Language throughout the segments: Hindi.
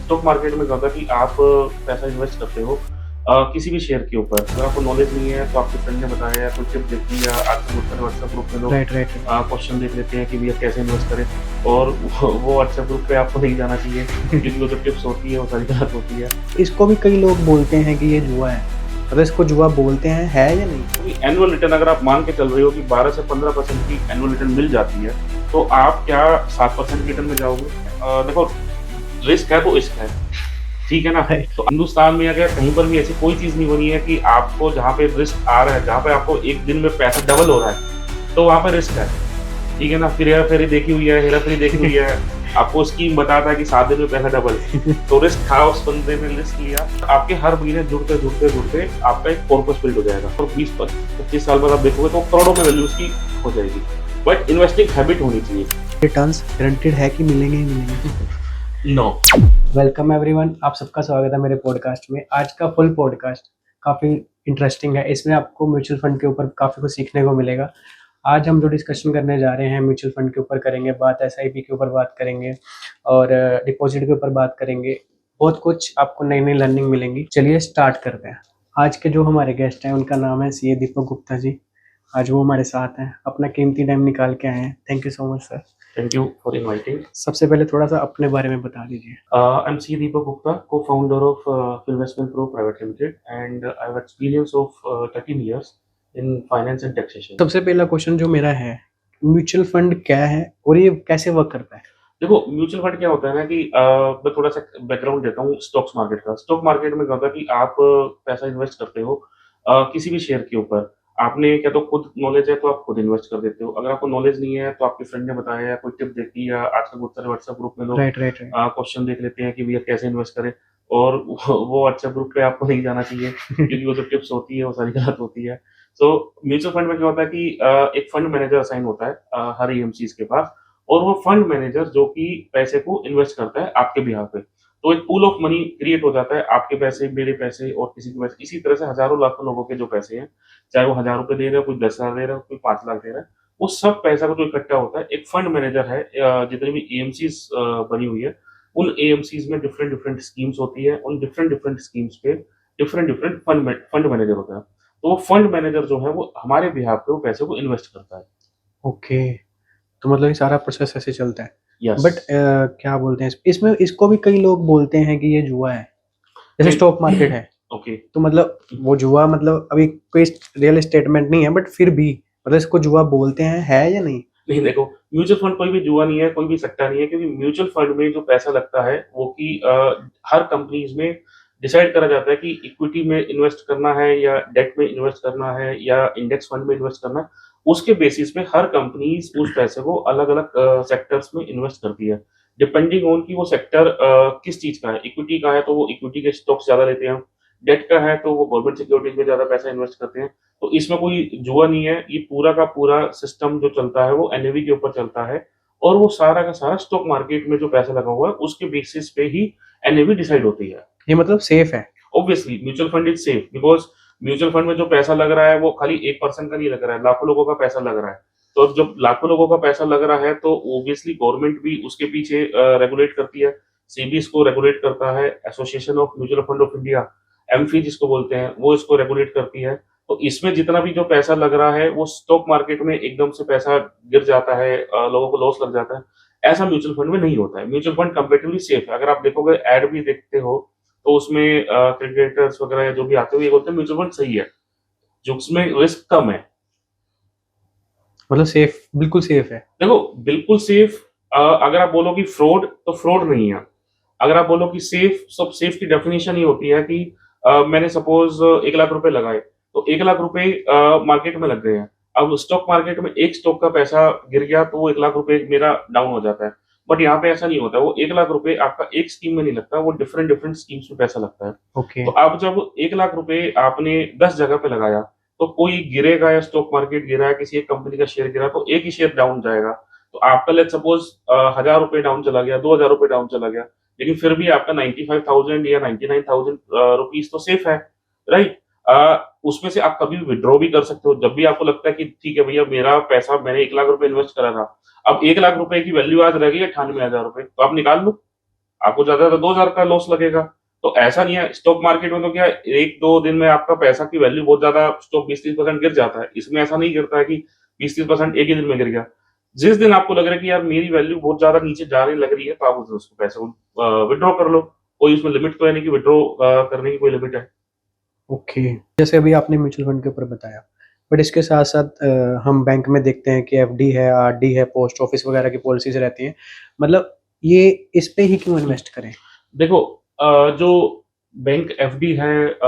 स्टॉक मार्केट में क्या होता है कि आप पैसा इन्वेस्ट करते हो किसी भी शेयर के ऊपर। अगर आपको नॉलेज नहीं है तो आपके फ्रेंड ने बताया या कोई टिप देखी या आजकल बहुत सारे व्हाट्सएप ग्रुप में लोग राइट राइट क्वेश्चन देख लेते हैं कि भैया कैसे इन्वेस्ट करें, और वो व्हाट्सएप ग्रुप पे आपको नहीं जाना चाहिए क्योंकि वो जो टिप्स होती है वो सारी गलत होती है। इसको भी कई लोग बोलते हैं कि ये जुआ है। मतलब इसको जुआ बोलते हैं, है या नहीं? क्योंकि एनुअल रिटर्न अगर आप मान के चल रहे हो कि 12 से 15% की एनुअल रिटर्न मिल जाती है, तो आप क्या 7% रिटर्न में जाओगे? देखो, रिस्क है तो इश्क है, ठीक है ना? Right. तो हिंदुस्तान में अगर कहीं पर भी ऐसी कोई चीज़ नहीं बनी है कि आपको जहाँ पे रिस्क आ रहा है, जहाँ पे आपको एक दिन में पैसा डबल हो रहा है, तो वहाँ पे रिस्क है, ठीक है ना? फिर हेरा-फेरी देखी हुई है, हेरा-फेरी देखी हुई है, आपको स्कीम बताता है कि 7 दिन में पैसा डबल, तो रिस्क था उस बंदे ने, रिस्क लिया। आपके हर महीने जुड़ते आपका एक कॉर्पस बिल्ड हो जाएगा और 20-25 साल बाद आप देखोगे तो करोड़ों में वैल्यू उसकी हो जाएगी। बट इन्वेस्टिंग हैबिट होनी चाहिए। रिटर्न्स गारंटेड है कि मिलेंगे ही मिलेंगे? नो। वेलकम एवरीवन, आप सबका स्वागत है मेरे पॉडकास्ट में। आज का फुल पॉडकास्ट काफ़ी इंटरेस्टिंग है। इसमें आपको म्यूचुअल फंड के ऊपर काफ़ी कुछ सीखने को मिलेगा। आज हम जो डिस्कशन करने जा रहे हैं म्यूचुअल फंड के ऊपर करेंगे बात, एसआईपी के ऊपर बात करेंगे और डिपॉजिट के ऊपर बात करेंगे। बहुत कुछ आपको नई नई लर्निंग मिलेंगी। चलिए स्टार्ट करते हैं। आज के जो हमारे गेस्ट हैं उनका नाम है सीए दीपक गुप्ता जी। आज वो हमारे साथ हैं, अपना कीमती टाइम निकाल के आए हैं। Thank you so much sir. Thank you for inviting. सबसे पहले थोड़ा सा अपने बारे में बता दीजिए। I'm C. Deepak Gupta, co-founder of Investment Pro Private Limited, and I have experience of 13 years in finance and taxation. सबसे पहला क्वेश्चन जो मेरा है, म्यूचुअल फंड क्या है और ये कैसे वर्क करता है? देखो, म्यूचुअल फंड क्या होता है ना कि मैं थोड़ा सा बैकग्राउंड देता हूँ स्टॉक्स मार्केट का। स्टॉक मार्केट में क्या होता है कि आप पैसा इन्वेस्ट करते हो किसी भी शेयर के ऊपर। आपने क्या तो खुद नॉलेज है तो आप खुद इन्वेस्ट कर देते हो। अगर आपको नॉलेज नहीं है तो आपके फ्रेंड ने बताया या कोई टिप देखी या आजकल बहुत सारे व्हाट्सएप ग्रुप में लोग राइट राइट राइट क्वेश्चन देख लेते हैं कि भैया कैसे इन्वेस्ट करें, और वो व्हाट्सएप ग्रुप पे आपको नहीं जाना चाहिए क्योंकि वो जो टिप्स होती है वो सारी गलत होती है। सो म्यूचुअल फंड में क्या होता है कि एक फंड मैनेजर असाइन होता है हर ईएमसीज के पास, और वो फंड मैनेजर जो कि पैसे को इन्वेस्ट करता है आपके बिहाफ पे। तो एक पूल ऑफ मनी क्रिएट हो जाता है, आपके पैसे, मेरे पैसे और किसी के पैसे, इसी तरह से हजारों लाखों लोगों के जो पैसे हैं, चाहे वो 1000 रुपए दे रहे हो, कोई 10,000 दे रहा है, कोई 5 लाख दे रहा है, वो सब पैसा को जो इकट्ठा होता है एक फंड मैनेजर है। जितनी भी एएमसीज बनी हुई है, उन एएमसीज में डिफरेंट डिफरेंट स्कीम्स होती है, उन डिफरेंट डिफरेंट स्कीम्स पे डिफरेंट डिफरेंट फंड मैनेजर होता है। तो वो फंड मैनेजर जो है वो हमारे बिहाफ पे वो पैसे को इन्वेस्ट करता है। ओके, तो मतलब ये सारा प्रोसेस ऐसे चलता है। यस। बट क्या बोलते हैं इसमें, इसको भी कई लोग बोलते हैं कि ये जुआ है, जैसे स्टॉक मार्केट है। ओके। तो मतलब वो जुआ, मतलब अभी कोई रियल स्टेटमेंट नहीं है, बट फिर भी मतलब इसको जुआ बोलते हैं, है या नहीं? नहीं, देखो, म्यूचुअल फंड कोई भी जुआ नहीं है, कोई भी सट्टा नहीं है, क्योंकि म्यूचुअल फंड में जो पैसा लगता है वो कि हर कंपनीज में डिसाइड करा जाता है कि इक्विटी में इन्वेस्ट करना है या डेट में इन्वेस्ट करना है या इंडेक्स फंड में इन्वेस्ट करना है। उसके बेसिस पे हर कंपनीज उस पैसे को अलग अलग सेक्टर्स में इन्वेस्ट करती है, डिपेंडिंग ऑन कि वो सेक्टर किस चीज का है। इक्विटी का है तो वो इक्विटी के स्टॉक्स ज्यादा लेते हैं, डेट का है तो वो गवर्नमेंट सिक्योरिटीज में ज्यादा पैसा इन्वेस्ट करते हैं। तो इसमें कोई जुआ नहीं है, ये पूरा का पूरा सिस्टम जो चलता है वो एनएवी के ऊपर चलता है, और वो सारा का सारा स्टॉक मार्केट में जो पैसा लगा हुआ है उसके बेसिस पे ही एनएवी डिसाइड होती है। ये मतलब सेफ है? Obviously mutual fund is safe, because mutual fund में जो पैसा लग रहा है वो खाली एक पर्सन का नहीं लग रहा है, लाखों लोगों का पैसा लग रहा है। तो जब लाखों लोगों का पैसा लग रहा है तो ऑब्वियसली गवर्नमेंट भी उसके पीछे रेगुलेट करती है। सेबी इसको रेगुलेट करता है, association of mutual fund of India, AMFI जिसको बोलते हैं, वो इसको रेगुलेट करती है। तो इसमें जितना भी जो पैसा लग रहा है वो स्टॉक मार्केट में एकदम से पैसा गिर जाता है, लोगों को लॉस लग जाता है, ऐसा म्यूचुअल फंड में नहीं होता है। म्यूचुअल फंड कंपेरेटिवली सेफ है। अगर आप देखोगे एड भी देखते हो तो उसमें क्रिकेटर्स वगैरह जो भी आते हुए ये बोलते हैं म्यूचुअल फंड सही है, जो उसमें रिस्क कम है। मतलब सेफ, बिल्कुल सेफ है? देखो, बिल्कुल सेफ, अगर आप बोलो कि फ्रॉड, तो फ्रॉड नहीं है। अगर आप बोलो कि सेफ, सब सेफ की डेफिनेशन ही होती है कि मैंने सपोज 1 लाख रुपए लगाए, तो 1 लाख रुपए मार्केट में लग गए हैं। अब स्टॉक मार्केट में एक स्टॉक का पैसा गिर गया तो वो 1 लाख रुपए मेरा डाउन हो जाता है। बट यहाँ पे ऐसा नहीं होता, वो 1 लाख रुपए आपका एक स्कीम में नहीं लगता, वो डिफरेंट डिफरेंट स्कीम्स में पैसा लगता है। ओके। तो आप जब 1 लाख रुपए आपने 10 जगह पे लगाया, तो कोई गिरेगा या स्टॉक मार्केट गिरा है, किसी एक कंपनी का शेयर गिरा, तो एक ही शेयर डाउन जाएगा। तो आपका लेट्स सपोज 1000 रुपए डाउन चला गया, 2000 रुपए डाउन चला गया, लेकिन फिर भी आपका 95,000 या 99,000 रुपीज तो सेफ है, राइट? उसमें से आप कभी भी विड्रॉ भी कर सकते हो जब भी आपको लगता है कि ठीक है भैया, मेरा पैसा, मैंने 1 लाख रुपए इन्वेस्ट करा था, अब 1 लाख रुपए की वैल्यू आज रह गई 98,000 रुपए, तो आप निकाल लो। आपको ज्यादा 2,000 का लॉस लगेगा। तो ऐसा नहीं है, स्टॉक मार्केट में तो क्या 1-2 दिन में आपका पैसा की वैल्यू बहुत ज्यादा, स्टॉक 20-30% गिर जाता है। इसमें ऐसा नहीं गिरता है कि 20-30% एक ही दिन में गिर गया। जिस दिन आपको लग रहा है कि यार मेरी वैल्यू बहुत ज्यादा नीचे जा रही लग रही है, तो आप उस उसको पैसे को विड्रॉ कर लो। कोई उसमें लिमिट तो है नहीं कि विड्रॉ करने की कोई लिमिट है। ओके, जैसे अभी आपने म्यूचुअल फंड के ऊपर बताया, बट इसके साथ साथ हम बैंक में देखते हैं कि एफडी है, आरडी है, पोस्ट ऑफिस वगैरह की पॉलिसीज रहती हैं। मतलब ये इस पे ही क्यों इन्वेस्ट करें? देखो, जो बैंक एफडी है,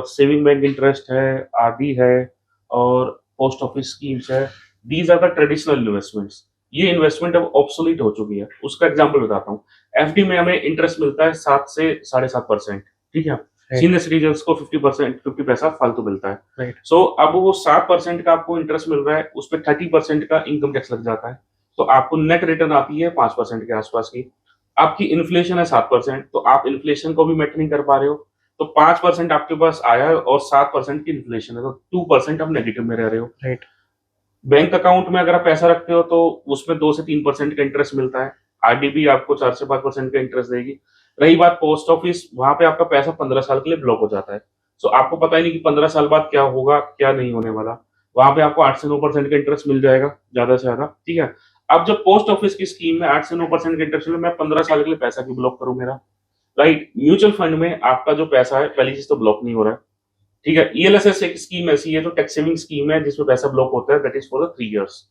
सेविंग बैंक इंटरेस्ट है, आरडी है और पोस्ट ऑफिस स्कीम्स है, these are the traditional investments. ये इन्वेस्टमेंट अब ऑब्सोलीट हो चुकी है। उसका एग्जांपल बताता हूँ। एफडी में हमें इंटरेस्ट मिलता है 7 से 7.5%। ठीक है, सीनियर सिटीजन को 50%, 50 पैसा फालतू मिलता है। राइट। सो अब वो 7% का आपको इंटरेस्ट मिल रहा है, उस पर 30% का इनकम टैक्स लग जाता है। तो आपको नेट रिटर्न आती है 5% के आसपास की। आपकी इन्फ्लेशन है 7%, तो आप इन्फ्लेशन को भी मैच नहीं कर पा रहे हो। तो 5% आपके पास आया है और 7% की इन्फ्लेशन है, तो 2% आप नेगेटिव में रह रहे हो। राइट। बैंक अकाउंट में अगर आप पैसा रखते हो तो उसमें 2 से 3% का इंटरेस्ट मिलता है। आरडी भी आपको 4 से 5% का इंटरेस्ट देगी। रही बात पोस्ट ऑफिस, वहां पे आपका पैसा 15 साल के लिए ब्लॉक हो जाता है। सो आपको पता ही नहीं कि 15 साल बाद क्या होगा, क्या नहीं होने वाला। वहां पे आपको 8 से 9% का इंटरेस्ट मिल जाएगा ज्यादा से ज्यादा। ठीक है, अब जब पोस्ट ऑफिस की स्कीम में 8 से 9% का इंटरेस्ट, मैं 15 साल के लिए पैसा क्यों ब्लॉक करूं मेरा? राइट। म्यूचुअल फंड में आपका जो पैसा है, पहली चीज तो ब्लॉक नहीं हो रहा है। ठीक है, ईएलएसएस एक स्कीम ऐसी है जो टैक्स सेविंग स्कीम है, जिसमें पैसा ब्लॉक होता है, that is for the 3 years.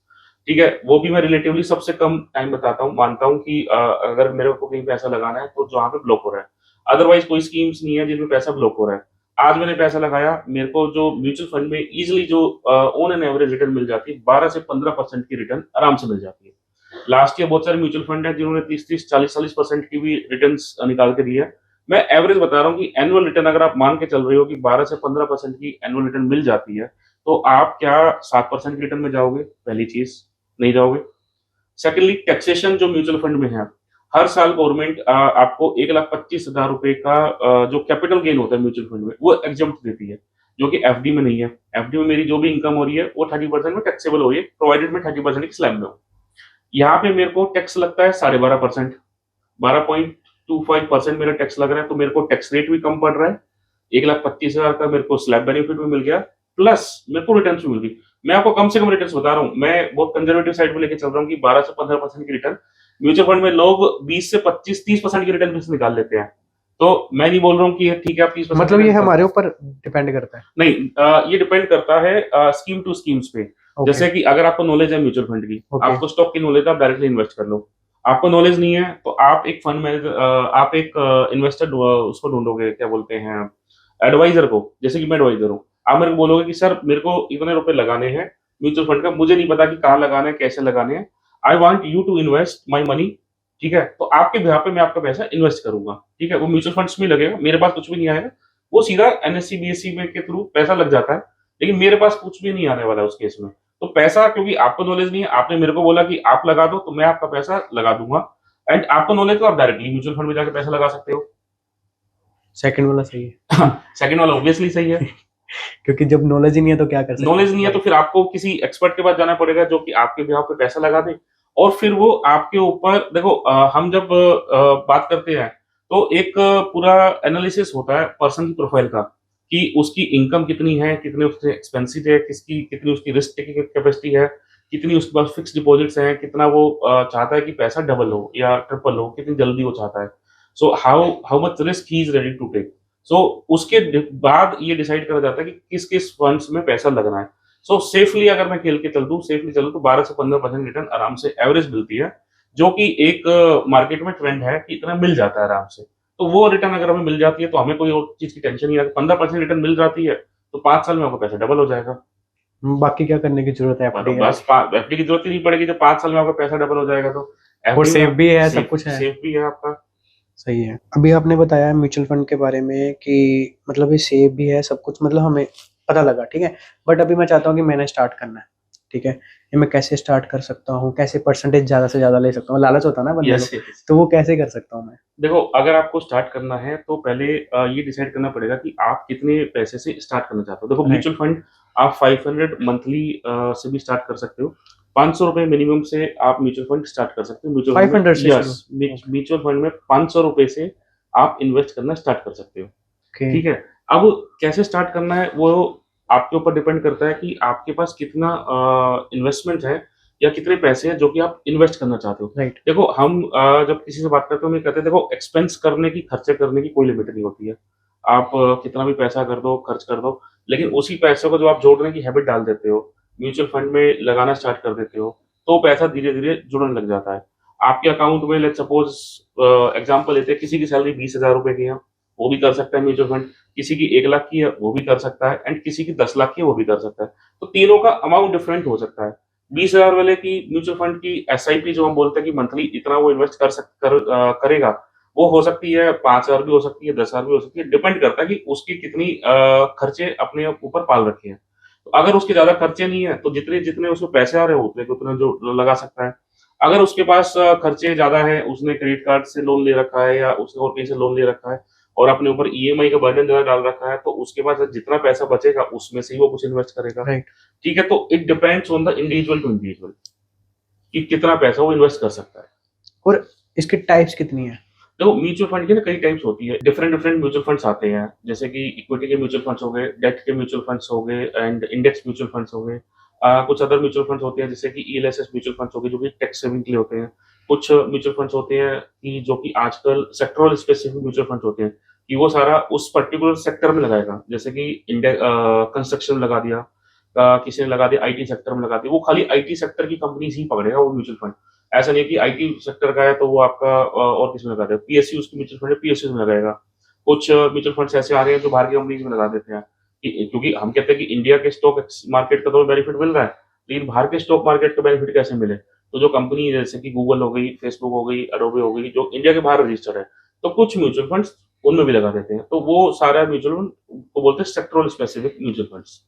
ठीक है, वो भी मैं रिलेटिवली सबसे कम टाइम बताता हूँ, मानता हूँ कि अगर मेरे को कहीं पैसा लगाना है तो जहाँ पे ब्लॉक हो रहा है। अदरवाइज कोई स्कीम्स नहीं है जिनमें पैसा ब्लॉक हो रहा है। आज मैंने पैसा लगाया, मेरे को जो म्यूचुअल फंड में इजिली जो ऑन एन एवरेज रिटर्न मिल जाती है, 12 से 15% की रिटर्न आराम से मिल जाती है। लास्ट ईयर बहुत सारे म्यूचुअल फंड है जिन्होंने 30-40% की भी रिटर्न निकाल के दी है। मैं एवरेज बता रहा हूँ कि एनुअल रिटर्न अगर आप मान के चल रहे हो कि 12 से 15% की एनुअल रिटर्न मिल जाती है, तो आप क्या 7% की रिटर्न में जाओगे? पहली चीज, नहीं जाओगे। सेकेंडली, टैक्सेशन जो म्यूचुअल फंड में है, हर साल गवर्नमेंट आपको 1,25,000 रुपए का जो कैपिटल गेन होता है म्यूचुअल फंड में, वो एग्जम्प्ट देती है, जो कि एफडी में नहीं है। एफडी में मेरी जो भी इनकम हो रही है वो 30% में टैक्सेबल हो रही है, प्रोवाइडेड में 30% की स्लैब में हो। यहाँ पे मेरे को टैक्स लगता है 12.5%, 12.25% मेरा टैक्स लग रहा है। तो मेरे को टैक्स रेट भी कम पड़ रहा है, 1,25,000 का मेरे को स्लैब बेनिफिट भी मिल गया, प्लस मेरे को रिटर्न भी मिल गई। मैं आपको कम से कम रिटर्न बता रहा हूँ, मैं बहुत कंजर्वेटिव साइड में लेके चल रहा हूँ कि 12 से 15% की रिटर्न। म्यूचुअल फंड में लोग 20 से 25, 30% की रिटर्न भी निकाल लेते हैं। तो मैं नहीं बोल रहा हूँ कि ठीक है आप 30%, मतलब ये हमारे ऊपर डिपेंड करता है? नहीं, ये डिपेंड करता है स्कीम टू स्कीम्स पे। जैसे कि अगर आपको नॉलेज है म्यूचुअल फंड की, आपको स्टॉक की नॉलेज है, आप डायरेक्टली इन्वेस्ट कर लो। आपको नॉलेज नहीं है तो आप एक फंड मैनेजर, आप एक इन्वेस्टर उसको ढूंढोगे, क्या बोलते हैं, एडवाइजर को। जैसे कि मैं एडवाइजर हूँ, आप मेरे को बोलोगे कि सर मेरे को इतने रुपए लगाने हैं म्यूचुअल फंड का, मुझे नहीं पता कि कहाँ लगाना है, कैसे लगाने हैं। I want you to invest my money. ठीक है, तो आपके बिहार पे मैं आपका पैसा इन्वेस्ट करूंगा। ठीक है, वो म्यूचुअल फंड्स में लगेगा, मेरे पास कुछ भी नहीं आएगा। वो सीधा एनएससी बीएससी में के थ्रू पैसा लग जाता है, लेकिन मेरे पास कुछ भी नहीं आने वाला है उस केस में। तो पैसा, क्योंकि आपको नॉलेज नहीं है, आपने मेरे को बोला कि आप लगा दो, तो मैं आपका पैसा लगा दूंगा। एंड आपको नॉलेज तो आप डायरेक्टली म्यूचुअल फंड में जाकर पैसा लगा सकते हो। सेकंड वाला सही है। सेकंड वाला ऑब्वियसली सही है। क्योंकि जब नॉलेज ही नहीं है तो क्या कर सकते हैं? नॉलेज नहीं है तो फिर आपको किसी एक्सपर्ट के पास जाना पड़ेगा जो कि आपके बिहाफ पे पैसा लगा दे, और फिर वो आपके ऊपर देखो, हम जब बात करते हैं तो एक पूरा एनालिसिस होता है पर्सन की प्रोफाइल का, कि उसकी इनकम कितनी है, कितने उसके एक्सपेंसिव है, किसकी कितनी उसकी रिस्क टेकिंग कैपेसिटी है, कितनी उसके पास फिक्स डिपॉजिट्स हैं, कितना वो चाहता है कि पैसा डबल हो या ट्रिपल हो, कितनी जल्दी वो चाहता है। So how how much risk he is ready to take. So उसके बाद ये डिसाइड करा जाता है कि किस किस फंड्स में पैसा लगना है। सो सेफली अगर मैं खेल के चल दूं, सेफली चलूं, तो 12 से 15% रिटर्न आराम से एवरेज मिलती है, जो कि एक मार्केट में ट्रेंड है कि इतना मिल जाता है आराम से। तो वो रिटर्न अगर हमें मिल जाती है तो हमें कोई और चीज की टेंशन नहीं आती। 15% रिटर्न मिल जाती है तो 5 साल में आपका पैसा डबल हो जाएगा। बाकी क्या करने की जरूरत है? मतलब बस एफडी की जरूरत ही नहीं पड़ेगी, जब 5 साल में आपका पैसा डबल हो जाएगा तो। और सेफ भी है, सब कुछ है। सेफ भी है आपका। सही है। अभी आपने बताया म्यूचुअल फंड के बारे में कि मतलब ये सेफ भी है, सब कुछ मतलब हमें पता लगा, ठीक है। बट अभी मैं चाहता हूँ कि मैंने स्टार्ट करना है, ठीक है। ये मैं कैसे स्टार्ट कर सकता हूँ, कैसे परसेंटेज ज्यादा से ज्यादा ले सकता हूँ? लालच होता है ना बंदे को, तो वो कैसे कर सकता हूँ मैं? देखो, अगर आपको स्टार्ट करना है तो पहले ये डिसाइड करना पड़ेगा कि आप कितने पैसे से स्टार्ट करना चाहते हो। देखो, म्यूचुअल फंड आप 500 मंथली से भी स्टार्ट कर सकते हो, ₹500 मिनिमम से आप म्यूचुअल फंड स्टार्ट कर सकते हो। म्यूचुअल फंड 500 में से शुरू? यस, म्यूचुअल फंड में ₹500 से आप इन्वेस्ट करना स्टार्ट कर सकते हो। ओके। ठीक है? अब कैसे स्टार्ट करना है वो आपके ऊपर डिपेंड करता है कि आपके पास कितना इन्वेस्टमेंट है या कितने पैसे हैं जो कि आप इन्वेस्ट करना चाहते हो। राइट। देखो हम जब किसी से बात करते हैं हम ये कहते हैं देखो एक्सपेंस करने की, खर्चे करने की कोई लिमिट नहीं होती है। आप कितना भी पैसा कर दो, खर्च कर दो, लेकिन उसी पैसे को जो आप जोड़ने की हैबिट डाल देते हो, म्यूचुअल फंड में लगाना स्टार्ट कर देते हो, तो पैसा धीरे-धीरे जुड़ने लग जाता है। आपके अकाउंट में लेट्स सपोज़ एग्ज़ाम्पल लेते हैं किसी की सैलरी ₹20,000 की है, वो भी कर सकता है म्यूचुअल फंड, किसी की 1 लाख की है, वो भी कर सकता है एंड किसी की 10 लाख की है, वो भी कर सकता है। तो तीनों का अमाउंट डिफरेंट हो सकता है। 20,000 वाले की म्यूचुअल फंड की एसआईपी जो हम बोलते हैं कि मंथली इतना वो इन्वेस्ट करेगा, वो हो सकती है 5,000 भी हो सकती है, 10,000 भी हो सकती है, डिपेंड करता है कि उसकी कितनी खर्चे अपने ऊपर पाल रखे हैं। तो अगर उसके ज़्यादा खर्चे नहीं है, तो जितने-जितने उसमें पैसे आ रहे हैं, उतने के उतने जो लगा सकता है। अगर उसके पास खर्चे ज़्यादा हैं, उसने क्रेडिट कार्ड से लोन ले रखा है या उसने और कहीं से लोन ले रखा है और अपने ऊपर ईएमआई का बर्डन ज़्यादा डाल रखा है, तो उसके पास जितना पैसा बचेगा, उसमें से ही वो कुछ इन्वेस्ट करेगा। राइट। ठीक है? तो it depends on the individual to individual कि कितना पैसा वो इन्वेस्ट कर सकता है। और इसकी टाइप्स कितनी है? देखो म्यूचुअल फंड की ना कई टाइप्स होती है, डिफरेंट डिफरेंट म्यूचुअल फंड्स आते हैं, जैसे कि इक्विटी के म्यूचुअल फंड्स हो गए, डेट के म्यूचुअल फंड्स हो गए एंड इंडेक्स म्यूचुअल फंड्स हो गए। कुछ अदर म्यूचुअल फंड्स होते हैं जैसे कि ईएलएसएस म्यूचुअल फंड्स हो गए जो कि टैक्स सेविंग के लिए होते हैं। कुछ म्यूचुअल फंड्स होते हैं कि जो कि आजकल सेक्टरल स्पेसिफिक म्यूचुअल फंड्स होते हैं कि वो सारा उस पर्टिकुलर सेक्टर में लगाएगा, जैसे कि कंस्ट्रक्शन में लगा दिया, किसी ने लगा दिया आईटी सेक्टर में लगा दिया, वो खाली आईटी सेक्टर की कंपनीज ही पकड़ेगा वो म्यूचुअल फंड। ऐसा नहीं है कि आईटी सेक्टर का है तो वो आपका और किसमें लगा देगा, पीएसयू उसकी म्यूचुअल फंड है, पीएसयू में लगाएगा। कुछ म्यूचुअल फंड्स ऐसे आ रहे हैं जो बाहर की कंपनीज में लगा देते हैं कि क्योंकि हम कहते हैं कि इंडिया के स्टॉक मार्केट का तो बेनिफिट मिल रहा है, लेकिन बाहर के स्टॉक मार्केट का बेनिफिट कैसे मिले? तो जो कंपनी जैसे कि गूगल हो गई, फेसबुक हो गई, एडोबे हो गई, जो इंडिया के बाहर रजिस्टर्ड है, तो कुछ म्यूचुअल फंड्स उनमें भी लगा देते हैं। तो वो सारा म्यूचुअल फंड को बोलते हैं sectoral specific mutual funds.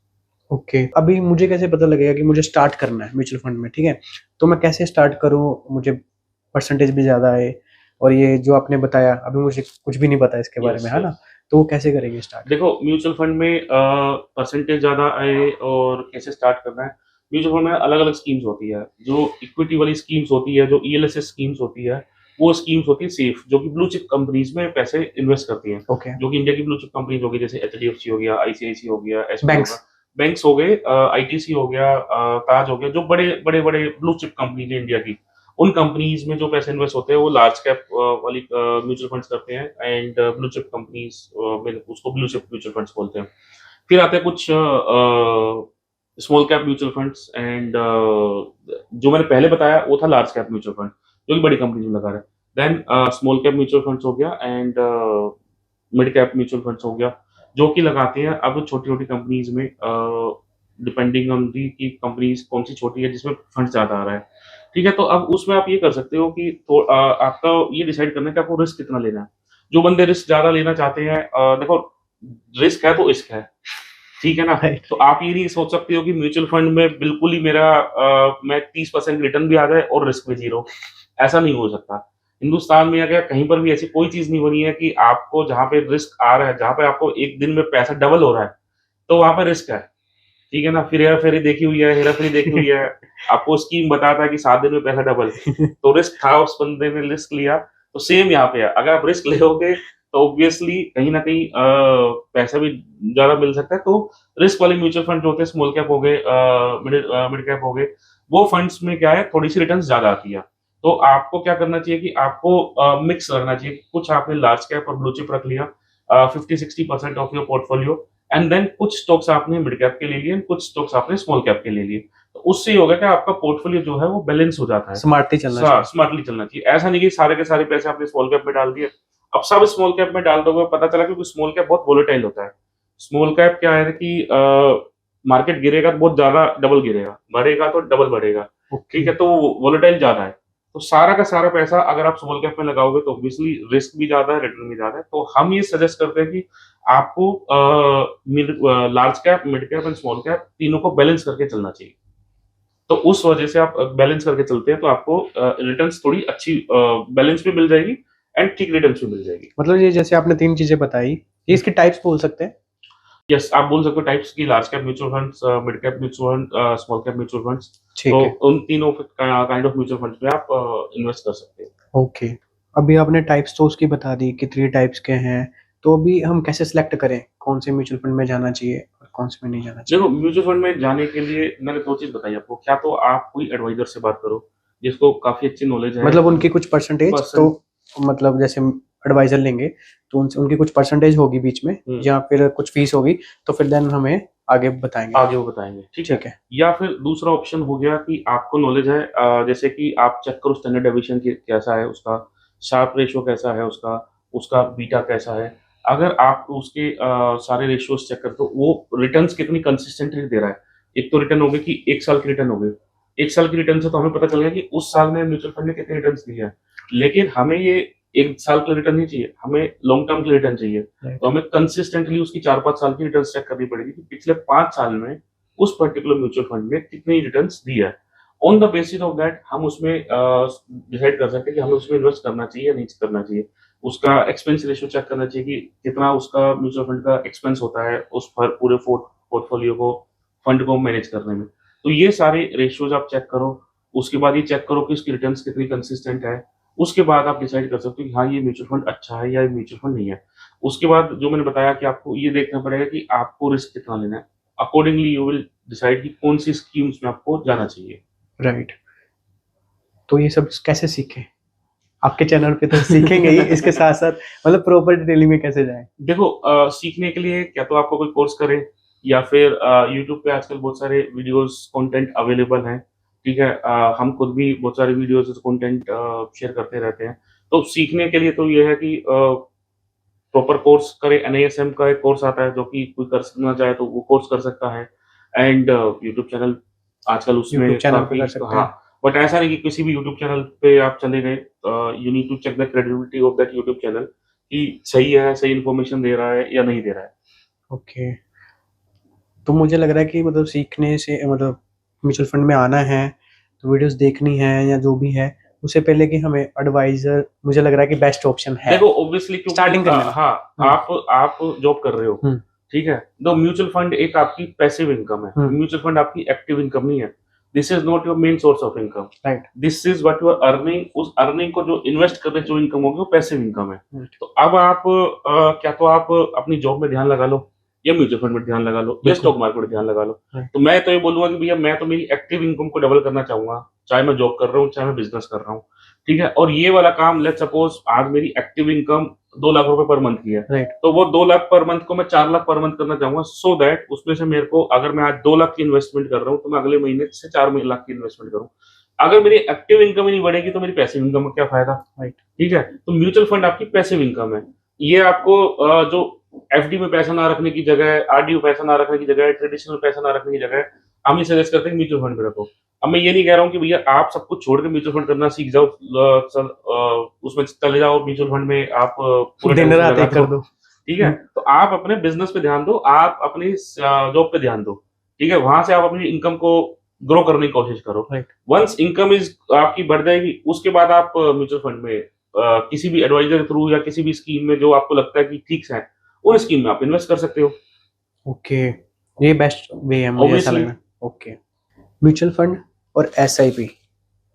Okay. अभी मुझे कैसे पता लगेगा कि मुझे स्टार्ट करना है म्यूचुअल फंड में, ठीक है? तो मैं कैसे स्टार्ट करूँ? मुझे परसेंटेज भी ज़्यादा आए और ये जो आपने बताया, अभी मुझे कुछ भी नहीं पता इसके बारे यस, में, है ना? यस। तो वो कैसे करेंगे स्टार्ट? देखो म्यूचुअल फंड में परसेंटेज ज़्यादा आए और कैसे स्टार्ट करना है, म्यूचुअल फंड में अलग-अलग स्कीम्स होती है। जो इक्विटी वाली स्कीम्स होती है, जो ईएलएसएस स्कीम्स होती है, वो स्कीम्स होती है सेफ, जो कि ब्लू चिप कंपनीज़ में पैसे इन्वेस्ट करती हैं। ओके। जो कि इंडिया की ब्लू चिप कंपनीज़ हो गई, जैसे एचडीएफसी हो गया, आईसीआईसी हो गया, एसबीआई हो बैंक्स। गया, बैंक्स हो गए, आईटीसी हो गया, ताज हो गया, जो बड़े-बड़े ब्लू चिप कंपनीज़ हैं इंडिया की। उन कंपनीज़ में जो पैसे इन्वेस्ट होते हैं, वो लार्ज कैप वाली म्यूचुअल फंड्स करते हैं एंड ब्लू चिप कंपनीज़ में उसको ब्लू चिप म्यूचुअल फंड्स बोलते हैं। फिर आते हैं कुछ small cap mutual funds and जो मैंने पहले बताया वो था लार्ज कैप म्यूचुअल फंड, जो कि बड़ी कंपनीज में लगा रहा है। Then small cap mutual funds हो गया and mid cap mutual funds हो गया, जो कि लगाते हैं अब छोटी-छोटी कंपनीज में डिपेंडिंग ऑन दी कि कंपनीज कौन सी छोटी है जिसमें फंड ज़्यादा आ रहा है। ठीक है, तो अब उसमें आप ये कर सकते हो कि आपका ये डिसाइड करना है कि आपको रिस्क कितना लेना है। जो बंदे रिस्क ज़्यादा लेना चाहते हैं, देखो रिस्क है तो इश्क है। ठीक है ना? राइट। तो आप ये नहीं सोच सकते हो कि म्यूचुअल फंड में बिल्कुल ही मेरा मैं 30% रिटर्न भी आ जाए और रिस्क भी 0, ऐसा नहीं हो सकता। हिंदुस्तान में या क्या कहीं पर भी ऐसी कोई चीज़ नहीं बनी है कि आपको जहाँ पे रिस्क आ रहा है, जहाँ पे आपको एक दिन में पैसा डबल हो रहा है, तो वहाँ पे रिस्क है। ठीक है ना? फिर हेरा-फेरी देखी हुई है, हेरा-फेरी देखी हुई है, आपको स्कीम बताता है कि 7 दिन में पैसा डबल, तो रिस्क था उस बंदे ने रिस्क लिया, तो सेम यहाँ पे है। अगर आप रिस्क लोगे तो ऑब्वियसली कहीं न कहीं पैसा भी ज़्यादा मिल सकता है। तो रिस्क वाले म्यूचुअल फंड जो होते हैं स्मॉल कैप हो गए, मिड कैप हो गए, वो फंड्स में क्या है थोड़ी-सी रिटर्न्स ज़्यादा आती है। तो आपको क्या करना चाहिए कि आपको मिक्स रखना चाहिए। कुछ आपने लार्ज कैप और ब्लू चिप रख लिया, 50-60% of your portfolio and then कुछ स्टॉक्स आपने मिड कैप के ले लिए, कुछ स्टॉक्स आपने स्मॉल कैप के ले लिए। तो उससे ये होगा कि आपका पोर्टफोलियो जो है वो बैलेंस हो जाता है। स्मार्टली चलना चाहिए। स्मार्टली चलना चाहिए। ऐसा नहीं कि सारे के सारे पैसे आपने स्मॉल कैप में डाल दिए। अब सब स्मॉल कैप में डाल दोगे, पता चला क्योंकि स्मॉल कैप बहुत वोलेटाइल होता है। स्मॉल कैप क्या है कि मार्केट गिरेगा तो बहुत ज़्यादा डबल गिरेगा, बढ़ेगा तो डबल बढ़ेगा। ठीक ओके। है, तो वोलेटाइल ज़्यादा है। तो सारा का सारा पैसा अगर आप स्मॉल कैप में लगाओगे तो ऑब्वियसली रिस्क भी ज़्यादा है, रिटर्न भी ज़्यादा है। तो हम ये सजेस्ट करते हैं कि आपको large cap, mid cap and small cap तीनों को बैलेंस करके चलना चाहिए। तो उस वजह से आप बैलेंस करके चलते हैं तो आपको रिटर्न्स थोड़ी अच्छी बैलेंस भी मिल जाएगी एंड ठीक रिटर्न्स भी मिल जाएगी। मतलब ये जैसे आपने 3 चीज़ें बताई, ये इसके टाइप्स बोल सकते हैं? यस, आप बोल सकते हो टाइप्स की large cap mutual funds, mid cap mutual fund, small cap mutual funds ठीक तो है। उन तीनों काइंड ऑफ म्यूचुअल फंड में आप इन्वेस्ट कर सकते हैं। ओके। अभी आपने टाइप्स तो उसकी बता दी कि 3 टाइप्स के हैं, तो अभी हम कैसे सिलेक्ट करें कौन से म्यूचुअल फंड में जाना चाहिए और कौन से में नहीं जाना चाहिए? देखो, म्यूचुअल फंड में जाने के लिए मैंने 2 चीज़ बताई आपको, क्या तो आप कोई एडवाइज़र से बात करो, जिसको काफ़ी अच्छी नॉलेज है मतलब उनकी कुछ परसेंटेज तो, पर्सन। मतलब जैसे एडवाइजर लेंगे तो उनसे उनकी कुछ परसेंटेज होगी बीच में या फिर कुछ फीस होगी, तो फिर देन हमें आगे बताएंगे। आगे वो बताएँगे, ठीक है? ठीक है। या फिर दूसरा ऑप्शन हो गया कि आपको नॉलेज है, जैसे कि आप चेक करो स्टैंडर्ड डेविएशन कैसा है उसका, शार्प रेशियो कैसा है उसका, उसका बीटा कैसा है। अगर आप उसके सारे रेशियोज़ चेक करते हो, वो रिटर्न्स कितनी कंसिस्टेंटली दे रहा है। एक तो रिटर्न हो गई कि 1 साल की रिटर्न हो गई। 1 साल की रिटर्न से तो हमें पता चल गया कि उस साल में म्यूचुअल फंड ने कितने रिटर्न्स दिए हैं। लेकिन हमें ये 1 साल का रिटर्न नहीं चाहिए, हमें लॉन्ग टर्म की रिटर्न चाहिए। राइट। तो हमें कंसिस्टेंटली उसकी 4-5 साल की रिटर्न्स चेक करनी पड़ेगी कि पिछले 5 साल में उस पर्टिकुलर म्यूचुअल फंड में कितनी रिटर्न्स दी है। On the basis of that हम उसमें डिसाइड कर सकते हैं कि हमें उसमें इन्वेस्ट करना चाहिए या नहीं करना चाहिए। उसका एक्सपेंस रेशियो चेक करना चाहिए कि कितना उसका म्यूचुअल फंड का एक्सपेंस होता है उस पर पूरे पोर्टफोलियो को, फंड को मैनेज करने में। तो ये सारे रेशियोज़ आप चेक करो, उसके बाद ये चेक करो कि उसकी रिटर्न्स कितनी कंसिस्टेंट है। उसके बाद आप डिसाइड कर सकते हो कि हाँ, ये म्यूचुअल फंड अच्छा है या ये म्यूचुअल फंड नहीं है। उसके बाद जो मैंने बताया कि आपको ये देखना पड़ेगा कि आपको रिस्क कितना लेना है। अकॉर्डिंगली यू विल डिसाइड कि कौन-सी स्कीम्स में आपको जाना चाहिए। राइट। तो ये सब कैसे सीखें? आपके चैनल पे तो सीखेंगे ही, इसके साथ-साथ मतलब प्रॉपर डिटेलिंग में कैसे जाएँ? देखो, सीखने के लिए क्या तो आपको कोई कोर्स करें या फिर यूट्यूब पे आजकल बहुत सारे वीडियोज़ कंटेंट अवेलेबल हैं, ठीक है? हम खुद भी बहुत सारे वीडियोज़ कंटेंट शेयर करते रहते हैं। तो सीखने के लिए तो ये है कि प्रॉपर कोर्स करें। एनआईएसएम का एक कोर्स आता है जो कि कोई करना चाहे तो वो कोर्स कर सकता है। एंड यूट्यूब चैनल आजकल यूट्यूब उसमें चैनल पे काफ़ी, कर सकते हाँ, हैं। बट ऐसा नहीं कि किसी भी यूट्यूब चैनल पे आप चले गए, you need to check the credibility of that YouTube channel कि सही है, सही इन्फॉर्मेशन दे रहा है या नहीं दे रहा है। ओके। तो मुझे लग रहा है कि मतलब सीखने से मतलब म्यूचुअल फंड में आना है, तो वीडियोज़ देखनी है या जो भी है, उससे पहले कि हमें एडवाइज़र मुझे लग रहा है कि बेस्ट ऑप्शन है, देखो, ऑब्वियसली क्योंकि स्टार्टिंग करने में। हाँ, हुँ, आप जॉब कर रहे हो, हुँ, ठीक है? तो म्यूचुअल फंड एक आपकी पैसिव इनकम है। हुँ, म्यूचुअल फंड आपकी एक्टिव इनकम नहीं है। This is not your main source of income. Right, this is what you are earning. उस अर्निंग को जो इन्वेस्ट करके जो इनकम होगी वो पैसिव इनकम है। राइट, तो अब आप क्या तो आप अपनी जॉब में ध्यान लगा लो या म्यूचुअल फंड में ध्यान लगा लो या बिल्कुल, स्टॉक मार्केट में ध्यान लगा लो। राइट, तो मैं तो ये बोलूँगा कि भैया मैं तो मेरी एक्टिव इनकम को डबल करना चाहूँगा, चाहे मैं जॉब कर रहा हूँ, चाहे मैं बिज़नेस कर रहा हूँ, ठीक है? और ये वाला काम लेट्स सपोज़ आज मेरी एक्टिव इनकम 2 लाख रुपए पर मंथ की है। राइट, तो वो 2 लाख पर मंथ को मैं 4 लाख पर मंथ करना चाहूँगा, सो दैट उसमें से मेरे को, अगर मैं आज 2 लाख की इन्वेस्टमेंट कर रहा हूँ, तो मैं अगले महीने से 4 लाख की इन्वेस्टमेंट करूँ। अगर मेरी एक्टिव इनकम ही नहीं बढ़ेगी तो मेरी पैसिव इनकम का क्या फ़ायदा? राइट, ठीक है? तो म्यूचुअल फंड आपकी पैसिव इनकम है। ये आपको जो एफडी में पैसा ना रखने की जगह, आरडी में पैसा ना रखने की जगह, ट्रेडिशनल पैसा ना रखने की जगह, हम ये सजेस्ट करते हैं म्यूचुअल फंड में रखो। अब मैं ये नहीं कह रहा हूँ कि भैया आप सब कुछ छोड़ के म्यूचुअल फंड करना सीख जाओ, उसमें चले जाओ, म्यूचुअल फंड में आप पूरा टाइम दिन उसमें रात लगा एक दो, कर दो। ठीक है? तो आप अपने बिज़नेस पे ध्यान दो, आप अपनी जॉब पे ध्यान दो, ठीक है? वहाँ से आप अपनी इनकम को ग्रो करने की कोशिश करो। राइट, वन्स इनकम इज़ आपकी बढ़ जाएगी, उसके बाद आप म्यूचुअल फंड में किसी भी एडवाइज़र के थ्रू या किसी भी स्कीम में जो आपको लगता है कि ठीक है, उन स्कीम में आप इन्वेस्ट कर सकते हो। ओके, ये बेस्ट वे है मुझे ऐसा लग ऑब्वियसली। रहा है। ओके, म्यूचुअल फंड और एसआईपी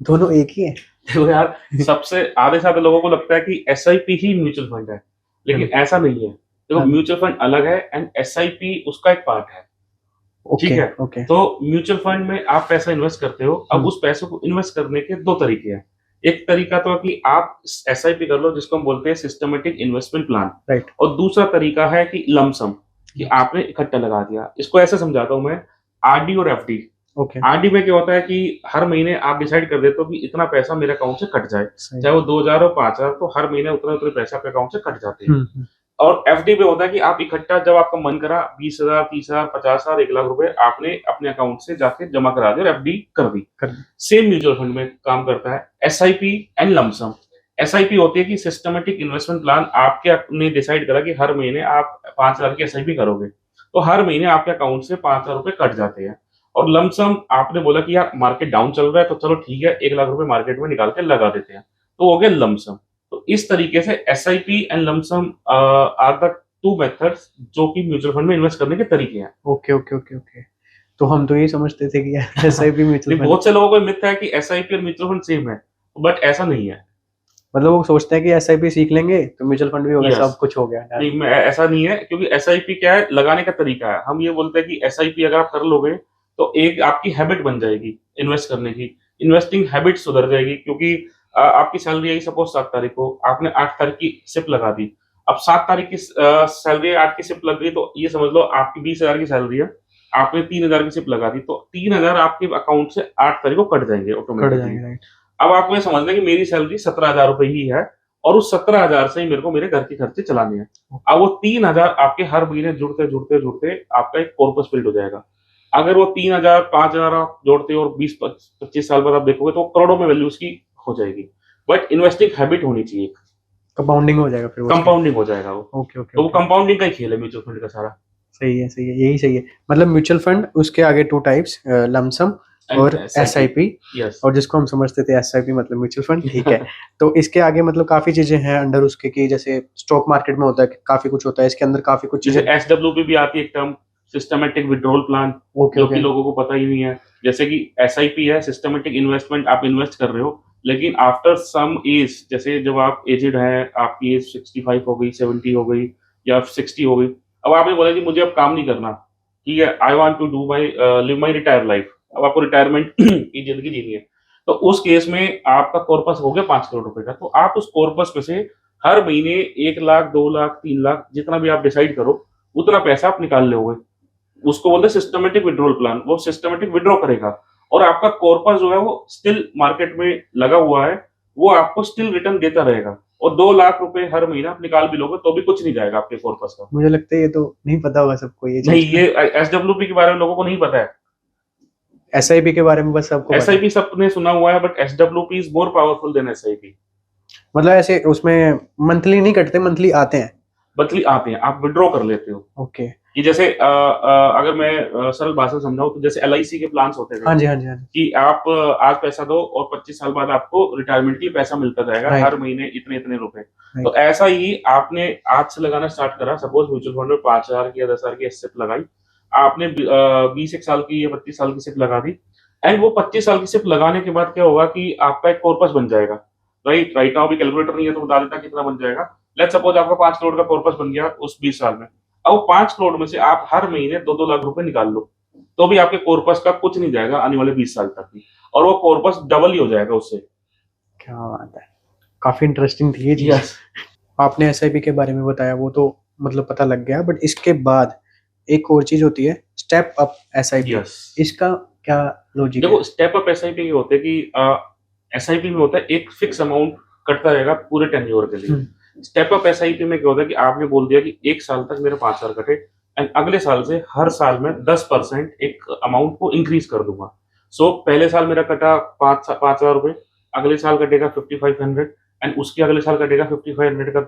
दोनों एक ही है? देखो यार, सबसे आधे से ज़्यादा लोगों को लगता है कि एसआईपी ही म्यूचुअल फंड है, लेकिन ऐसा नहीं है। देखो, हाँ, म्यूचुअल फंड अलग है एंड एसआईपी उसका एक पार्ट है, ठीक ओके, है? ओके, तो म्यूचुअल फंड में आप पैसा इन्वेस्ट करते हो, अब हुँ, उस पैसे को इन्वेस्ट करने के 2 तरीके हैं। एक तरीका तो है कि आप एसआईपी कर लो, जिसको हम बोलते हैं सिस्टमैटिक इन्वेस्टमेंट प्लान, राइट, और दूसरा तरीका है कि लंप सम, कि आपने इकट्ठा लगा दिया। इसको ऐसे समझाता हूँ मैं, आरडी और एफडी। ओके, आरडी में क्या होता है कि हर महीने आप डिसाइड कर देते हो कि इतना पैसा मेरे अकाउंट से कट जाए, सही। चाहे वो 2,000 हो, 5,000, तो हर महीने उतने-उतने पैसे आपके अकाउंट से कट जाते हैं। हुँ, हुँ, और एफडी पे होता है कि आप इकट्ठा जब आपका मन करा 20,000, 30,000, 50,000, 1 लाख रुपए आपने अपने अकाउंट से जाके जमा करा दिए और एफडी कर दी। कर दी, सेम म्यूचुअल फंड में काम करता है SIP and lump sum. SIP होती है कि सिस्टमैटिक इन्वेस्टमेंट प्लान, आपके आपने डिसाइड करा कि हर महीने आप 5,000 की एसआईपी करोगे, तो हर महीने आपके अकाउंट से 5,000 रुपए कट जाते हैं। और लंप सम आपने बोला कि यार मार्केट डाउन चल रहा है, तो चलो ठीक है, 1 लाख रुपए मार्केट में निकाल के लगा देते हैं, तो हो गया लंप सम। तो इस तरीके से SIP and lump sum are the 2 methods जो कि म्यूचुअल फंड में इन्वेस्ट करने के तरीके हैं। Okay, okay, okay, okay. तो हम तो यही समझते थे कि एसआईपी म्यूचुअल नहीं, फंड, बहुत से लोगों को मिथ है कि एसआईपी और म्यूचुअल फंड सेम है, बट ऐसा नहीं है। मतलब वो सोचते हैं कि एसआईपी सीख लेंगे तो म्यूचुअल फंड भी होगा, यस, सब कुछ हो गया यार। नहीं मैं ऐसा नहीं है, क्योंकि एसआईपी क्या है, लगाने का तरीका है। हम ये बोलते हैं कि एसआईपी अगर आप कर लोगे तो एक आपकी हैबिट बन जाएगी इन्वेस्ट करने की, इन्वेस्टिंग हैबिट सुधर जाएगी। क्योंकि आपकी सैलरी आई सपोज 7 तारीख को, आपने 8 तारीख की सिप लगा दी। अब 7 तारीख की सैलरी 8 की सिप लग गई, तो ये समझ लो आपकी 20,000 की सैलरी है, आपने 3,000 की सिप लगा दी, तो 3,000 आपके अकाउंट से 8 तारीख को कट जाएंगे कट ऑटोमेटिकली। जाएंगे, राइट। अब आपको ये समझना है कि मेरी सैलरी 17,000 रुपए ही है, और उस 17,000 से ही मेरे को मेरे घर के खर्चे चलाने हैं। अब वो 3,000 आपके हर महीने जुड़ते जुड़ते जुड़ते आपका एक कॉर्पस बिल्ड हो जाएगा। अगर वो 3,000 5,000 आप जोड़ते हो और 20-25 साल बाद आप देखोगे तो करोड़ों में वैल्यू उसकी हो जाएगी। बट इन्वेस्टिंग हैबिट होनी चाहिए, कंपाउंडिंग हो जाएगा फिर वो। कंपाउंडिंग हो जाएगा वो। ओके ओके तो वो ओके, कंपाउंडिंग का ही खेल है म्यूचुअल फंड का सारा। सही है, सही है, यही सही है। मतलब म्यूचुअल फंड, उसके आगे टू टाइप्स, लमसम और एसआईपी, यस। और जिसको हम समझते थे एसआईपी मतलब म्यूचुअल फंड, ठीक है। तो इसके आगे मतलब काफी चीजें हैं अंडर उसके, की जैसे स्टॉक मार्केट में होता है काफी कुछ होता है, इसके अंदर काफी कुछ जैसे चीजें। एसडब्ल्यूपी भी आती है एक term, systematic withdrawal plan, okay जो कि ओके, लोगों को पता ही नहीं है। जैसे कि एसआईपी है, सिस्टमेटिक इन्वेस्टमेंट, आप इन्वेस्ट कर रहे हो, लेकिन आफ्टर सम एज, जैसे जब आप एजेड हैं, आपकी एज 65 हो गई, 70 हो गई, या 60 हो गई, अब आपने बोला कि मुझे अब काम नहीं करना, ठीक है, I want to do my live my retire life, अब आपको रिटायरमेंट की जिंदगी जीनी है। तो उस केस में आपका कॉर्पस हो गया 5 करोड़ रुपए का, तो आप उस कॉर्पस में से हर महीने 1 लाख, 2 लाख, 3 लाख, जितना भी आप डिसाइड करो उतना पैसा आप निकाल लोगे। उसको बोलते हैं सिस्टमेटिक विड्रॉल प्लान। वो सिस्टमेटिक विड्रॉ करेगा, और आपका कॉर्पस जो है वो स्टिल मार्केट में लगा हुआ है, वो आपको स्टिल रिटर्न देता रहेगा। और 2 लाख रुपए हर महीना आप निकाल भी लोगे तो भी कुछ नहीं जाएगा आपके कॉर्पस का। मुझे लगता है ये तो नहीं पता होगा सबको ये नहीं, चीज। ये एसडब्ल्यूपी के बारे में लोगों को नहीं पता है। एसआईपी के बारे में बस सबको पता है। एसआईपी सबने सुना हुआ है, but SWP is more powerful than SIP. मतलब ऐसे उसमें मंथली नहीं कटते, मंथली आते हैं। मंथली आते हैं, आप विड्रॉ कर लेते हो। ओके, कि जैसे अगर मैं सरल भाषा में समझाऊं तो जैसे एलआईसी के प्लान्स होते थे हाँ जी हाँ जी हाँ जी, कि आप आज पैसा दो और 25 साल बाद आपको रिटायरमेंट के लिए पैसा मिलता जाएगा, राइट हर महीने इतने इतने रुपए। तो राइट, ऐसा ही आपने आज से लगाना स्टार्ट करा, सपोज म्यूचुअल फंड में 5,000 की या 10,000 की सिप लगाई, आपने 20 एक साल की या 25 साल की सिप लगा दी, एंड वो 25 साल की सिप लगाने के बाद क्या होगा कि आपका एक कॉर्पस बन जाएगा। राइट, राइट नाउ भी कैलकुलेटर नहीं है तो बता देता कितना बन जाएगा। लेट्स सपोज आपका 5 करोड़ का कॉर्पस बन गया उस 20 साल में। अब वो 5 करोड़ में से आप हर महीने 2-2 लाख रुपए निकाल लो, तो भी आपके कॉर्पस का कुछ नहीं जाएगा आने वाले 20 साल तक भी, और वो कॉर्पस डबल ही हो जाएगा उससे। क्या बात है, काफी इंटरेस्टिंग थी ये चीज। यस, आपने एसआईपी के बारे में बताया, वो तो मतलब पता लग गया, बट इसके बाद एक और चीज होती है, स्टेप अप एसआईपी। यस। इसका क्या लॉजिक है? देखो, स्टेप अप एसआईपी ये होते हैं कि एसआईपी में होता है एक फिक्स अमाउंट कटता रहेगा पूरे टेन्योर के लिए। स्टेप अप एसआईपी में क्या होता है कि आपने बोल दिया कि 1 साल तक मेरे 5,000 कटे, एंड अगले साल से हर साल में 10% एक अमाउंट को इंक्रीज कर दूंगा। सो पहले साल मेरा कटा 5,000 रुपए, अगले साल कटेगा 5,500, एंड उसके अगले साल कटेगा 5,500 का,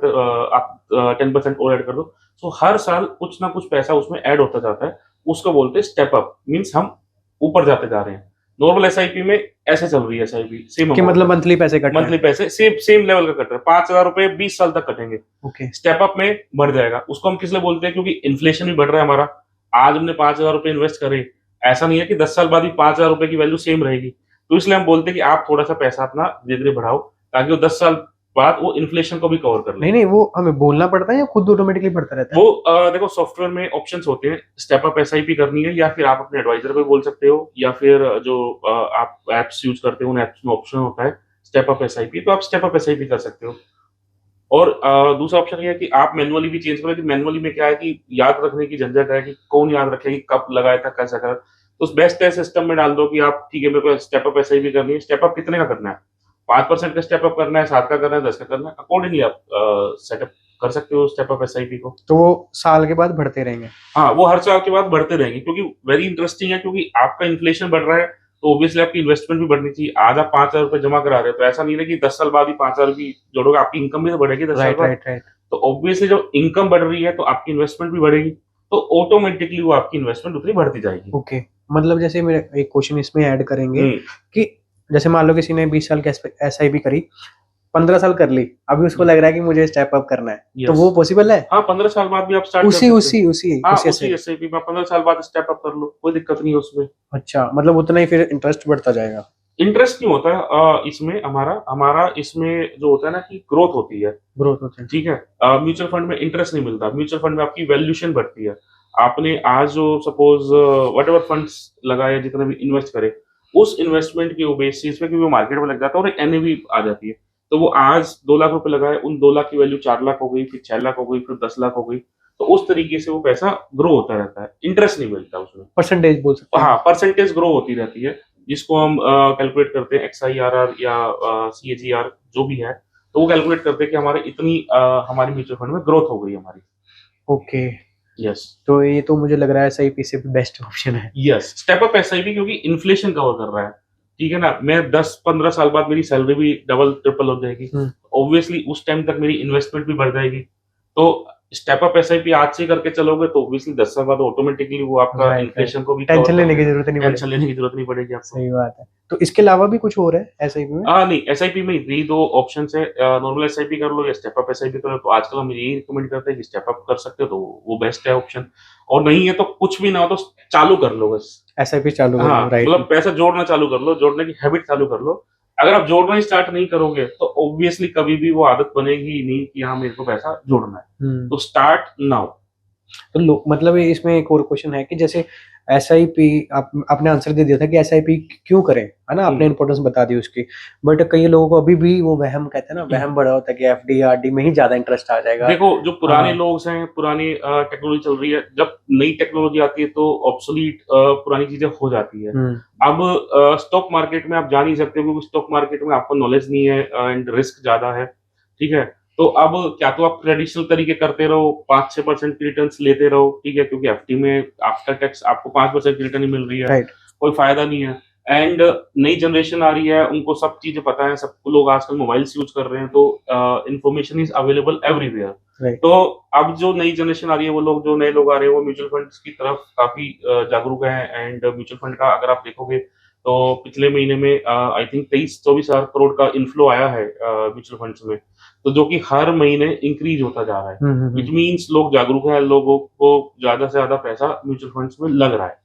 आप 10% और ऐड कर दो। सो हर साल कुछ ना कुछ पैसा उसमें ऐड होता जाता है, उसको बोलते हैं स्टेप अप, मीन्स हम ऊपर जाते जा रहे हैं। नॉर्मल एसआईपी में ऐसे चल रही है एसआईपी, सेम कि मतलब मंथली पैसे कट रहे मंथली पैसे सेम सेम लेवल का कट रहा है, 5,000 रुपए 20 साल तक कटेंगे। हैं। ओके, स्टेप अप में बढ़ जाएगा। उसको हम किस लिए बोलते हैं, क्योंकि इन्फ्लेशन भी बढ़ रहा है हमारा। आज हमने 5,000 रुपए इन्वेस्ट करे, ऐसा नहीं है कि 10 साल बाद भी 5,000 रुपए की वैल्यू सेम रहेगी। तो इसलिए हम बोलते हैं कि आप थोड़ा सा पैसा अपना धीरे धीरे बढ़ाओ, ताकि वो 10 साल बाद वो इन्फ्लेशन को भी कवर कर ले। नहीं नहीं, वो हमें बोलना पड़ता है या खुद ऑटोमेटिकली पड़ता रहता है? वो देखो, सॉफ्टवेयर में ऑप्शंस होते हैं, स्टेप अप एसआईपी करनी है, या फिर आप अपने एडवाइजर को बोल सकते हो, या फिर जो आप एप्स यूज करते हो उन एप्स में ऑप्शन होता है स्टेप अप एसआईपी, तो आप स्टेप अप एसआईपी कर सकते हो। और दूसरा ऑप्शन ये है कि आप मैनुअली भी चेंज करो, कि मैनुअली में क्या है कि याद रखने की झंझट है कि कौन याद रखे कि कब लगाया था, कैसा करा। तो उस बेस्ट है सिस्टम में डाल दो कि आप ठीक है, मेरे को स्टेप अप एसआईपी करनी है। स्टेप अप कितने का करना है, 5% का स्टेप अप करना है, 7 का करना है, 10 का करना है, अकॉर्डिंगली आप सेटअप कर सकते हो स्टेप अप एसआईपी को। तो वो साल के बाद बढ़ते रहेंगे? हाँ, वो हर साल के बाद बढ़ते रहेंगे, क्योंकि वेरी इंटरेस्टिंग है, क्योंकि आपका इन्फ्लेशन बढ़ रहा है, तो ऑब्वियसली आपकी इन्वेस्टमेंट भी बढ़नी चाहिए। आज आप 5,000 रुपए जमा करा रहे हो, तो ऐसा नहीं है कि 10 साल बाद ही 5,000 की जोड़ोगे, आपकी इनकम भी तो बढ़ेगी 10 साल राइट बाद। राइट राइट, तो ऑब्वियसली जब इनकम बढ़ रही है तो आपकी इन्वेस्टमेंट भी बढ़ेगी, तो ऑटोमेटिकली वो आपकी इन्वेस्टमेंट उतनी बढ़ती जाएगी। ओके। मतलब जैसे मेरे एक क्वेश्चन इसमें ऐड करेंगे हम्म, कि जैसे मान लो किसी ने 20 साल की एसआईपी करी, 15 साल कर ली, अभी उसको लग रहा है कि मुझे स्टेप अप करना है, तो यस। वो पॉसिबल है? हाँ, 15 साल बाद भी आप स्टार्ट कर उसी सकते हो। उसी उसी हाँ, उसी उसी ऐसे? एसआईपी में 15 साल बाद स्टेप अप कर लो, कोई दिक्कत नहीं है उसमें। अच्छा, मतलब उतना ही फिर इंटरेस्ट बढ़ता जाएगा। इंटरेस्ट नहीं होता है इसमें हमारा हमारा इसमें जो होता है ना कि ग्रोथ होती है। ग्रोथ होता है। ठीक है। म्यूचुअल फंड में इंटरेस्ट नहीं मिलता, म्यूचुअल फंड में आपकी वैल्यूएशन बढ़ती है। आपने आज जो सपोज वट एवर फंड्स लगाए, जितने भी इन्वेस्ट करे, उस इन्वेस्टमेंट के बेसिस पे, क्योंकि वो मार्केट में लग जाता है और एक एनएवी आ जाती है। तो वो आज 2 लाख रुपए लगाए, उन 2 लाख की वैल्यू 4 लाख हो गई, फिर 6 लाख हो गई, फिर 10 लाख हो गई। तो उस तरीके से वो पैसा ग्रो होता रहता है, इंटरेस्ट नहीं मिलता उसमें। परसेंटेज बोल सकते हाँ, हैं। परसेंटेज ग्रो होती रहती है, जिसको हम कैलकुलेट करते हैं XIRR या CAGR जो भी है। तो वो कैलकुलेट करते हैं कि हमारे इतनी हमारी म्यूचुअल फंड में ग्रोथ हो गई हमारी। Okay, yes. तो ये तो मुझे लग रहा है एसआईपी से बेस्ट ऑप्शन है। यस, स्टेप अप SIP क्योंकि इन्फ्लेशन कवर कर रहा है। ठीक है ना, मैं 10-15 साल बाद मेरी सैलरी भी डबल ट्रिपल हो जाएगी। हम्म। ऑब्वियसली उस टाइम तक मेरी इन्वेस्टमेंट भी बढ़ जाएगी। तो स्टेप अप SIP आज से करके चलोगे तो ऑब्वियसली 10 साल बाद ऑटोमेटिकली वो आपका राइट, इन्फ्लेशन को भी कवर टेंशन कर लेने की देगा। जरूरत नहीं टेंशन पड़ेगी। लेने की जरूरत नहीं पड़ेगी आपको। सही बात है। तो इसके अलावा भी कुछ और है एसआईपी में? नहीं, एसआईपी में यही 2 ऑप्शंस है, नॉर्मल एसआईपी कर लो या स्टेप अप एसआईपी कर लो। तो आजकल हम यही रिकमेंड करते हैं कि स्टेप अप कर सकते हो तो वो बेस्ट है ऑप्शन। और नहीं है तो कुछ भी ना हो तो चालू कर लो बस। एसआईपी चालू कर हाँ, लो, राइट। मतलब पैसा जोड़ना चालू कर लो, जोड़ने की हैबिट चालू कर लो। अगर आप जोड़ना ही स्टार्ट नहीं करोगे तो ऑब्वियसली कभी भी वो आदत बनेगी ही नहीं कि हाँ मेरे को पैसा जोड़ना है। तो स्टार्ट नाउ। तो मतलब इसमें एक और क्वेश्चन है कि जैसे एसआईपी, आपने आंसर दे दिया था कि एसआईपी क्यों करें, है ना, आपने इंपॉर्टेंस बता दी उसकी। बट कई लोगों को अभी भी वो वहम, कहते हैं ना, वहम बड़ा होता है कि एफडी आरडी में ही ज्यादा इंटरेस्ट आ जाएगा। देखो, जो पुराने हाँ। लोग हैं, पुरानी टेक्नोलॉजी चल रही है, जब नई टेक्नोलॉजी आती है तो ऑब्सोलीट पुरानी चीजें हो जाती है। अब स्टॉक मार्केट में आप जा नहीं सकते क्योंकि स्टॉक मार्केट में आपको नॉलेज नहीं है एंड रिस्क ज्यादा है। ठीक है। तो अब क्या तो आप ट्रेडिशनल तरीके करते रहो, 5-6% की रिटर्न लेते रहो। ठीक है, क्योंकि एफडी में आफ्टर टैक्स आपको 5% की रिटर्न ही मिल रही है। राइट। कोई फायदा नहीं है। एंड नई जनरेशन आ रही है, उनको सब चीजें पता है, सब लोग आजकल मोबाइल्स यूज कर रहे हैं, तो information is available everywhere. Right. तो अब जो नई जनरेशन आ रही है, वो लोग, जो नए लोग आ रहे हैं, वो म्यूचुअल फंड्स की तरफ काफी जागरूक है। एंड म्यूचुअल फंड का अगर आप देखोगे तो पिछले महीने में आई थिंक 23-24 हजार करोड़ का इन्फ्लो आया है म्यूचुअल फंड्स में। तो जो कि हर महीने इंक्रीज होता जा रहा है, विच मीन्स लोग जागरूक है, लोगों को ज्यादा से ज्यादा पैसा म्यूचुअल फंड्स में लग रहा है।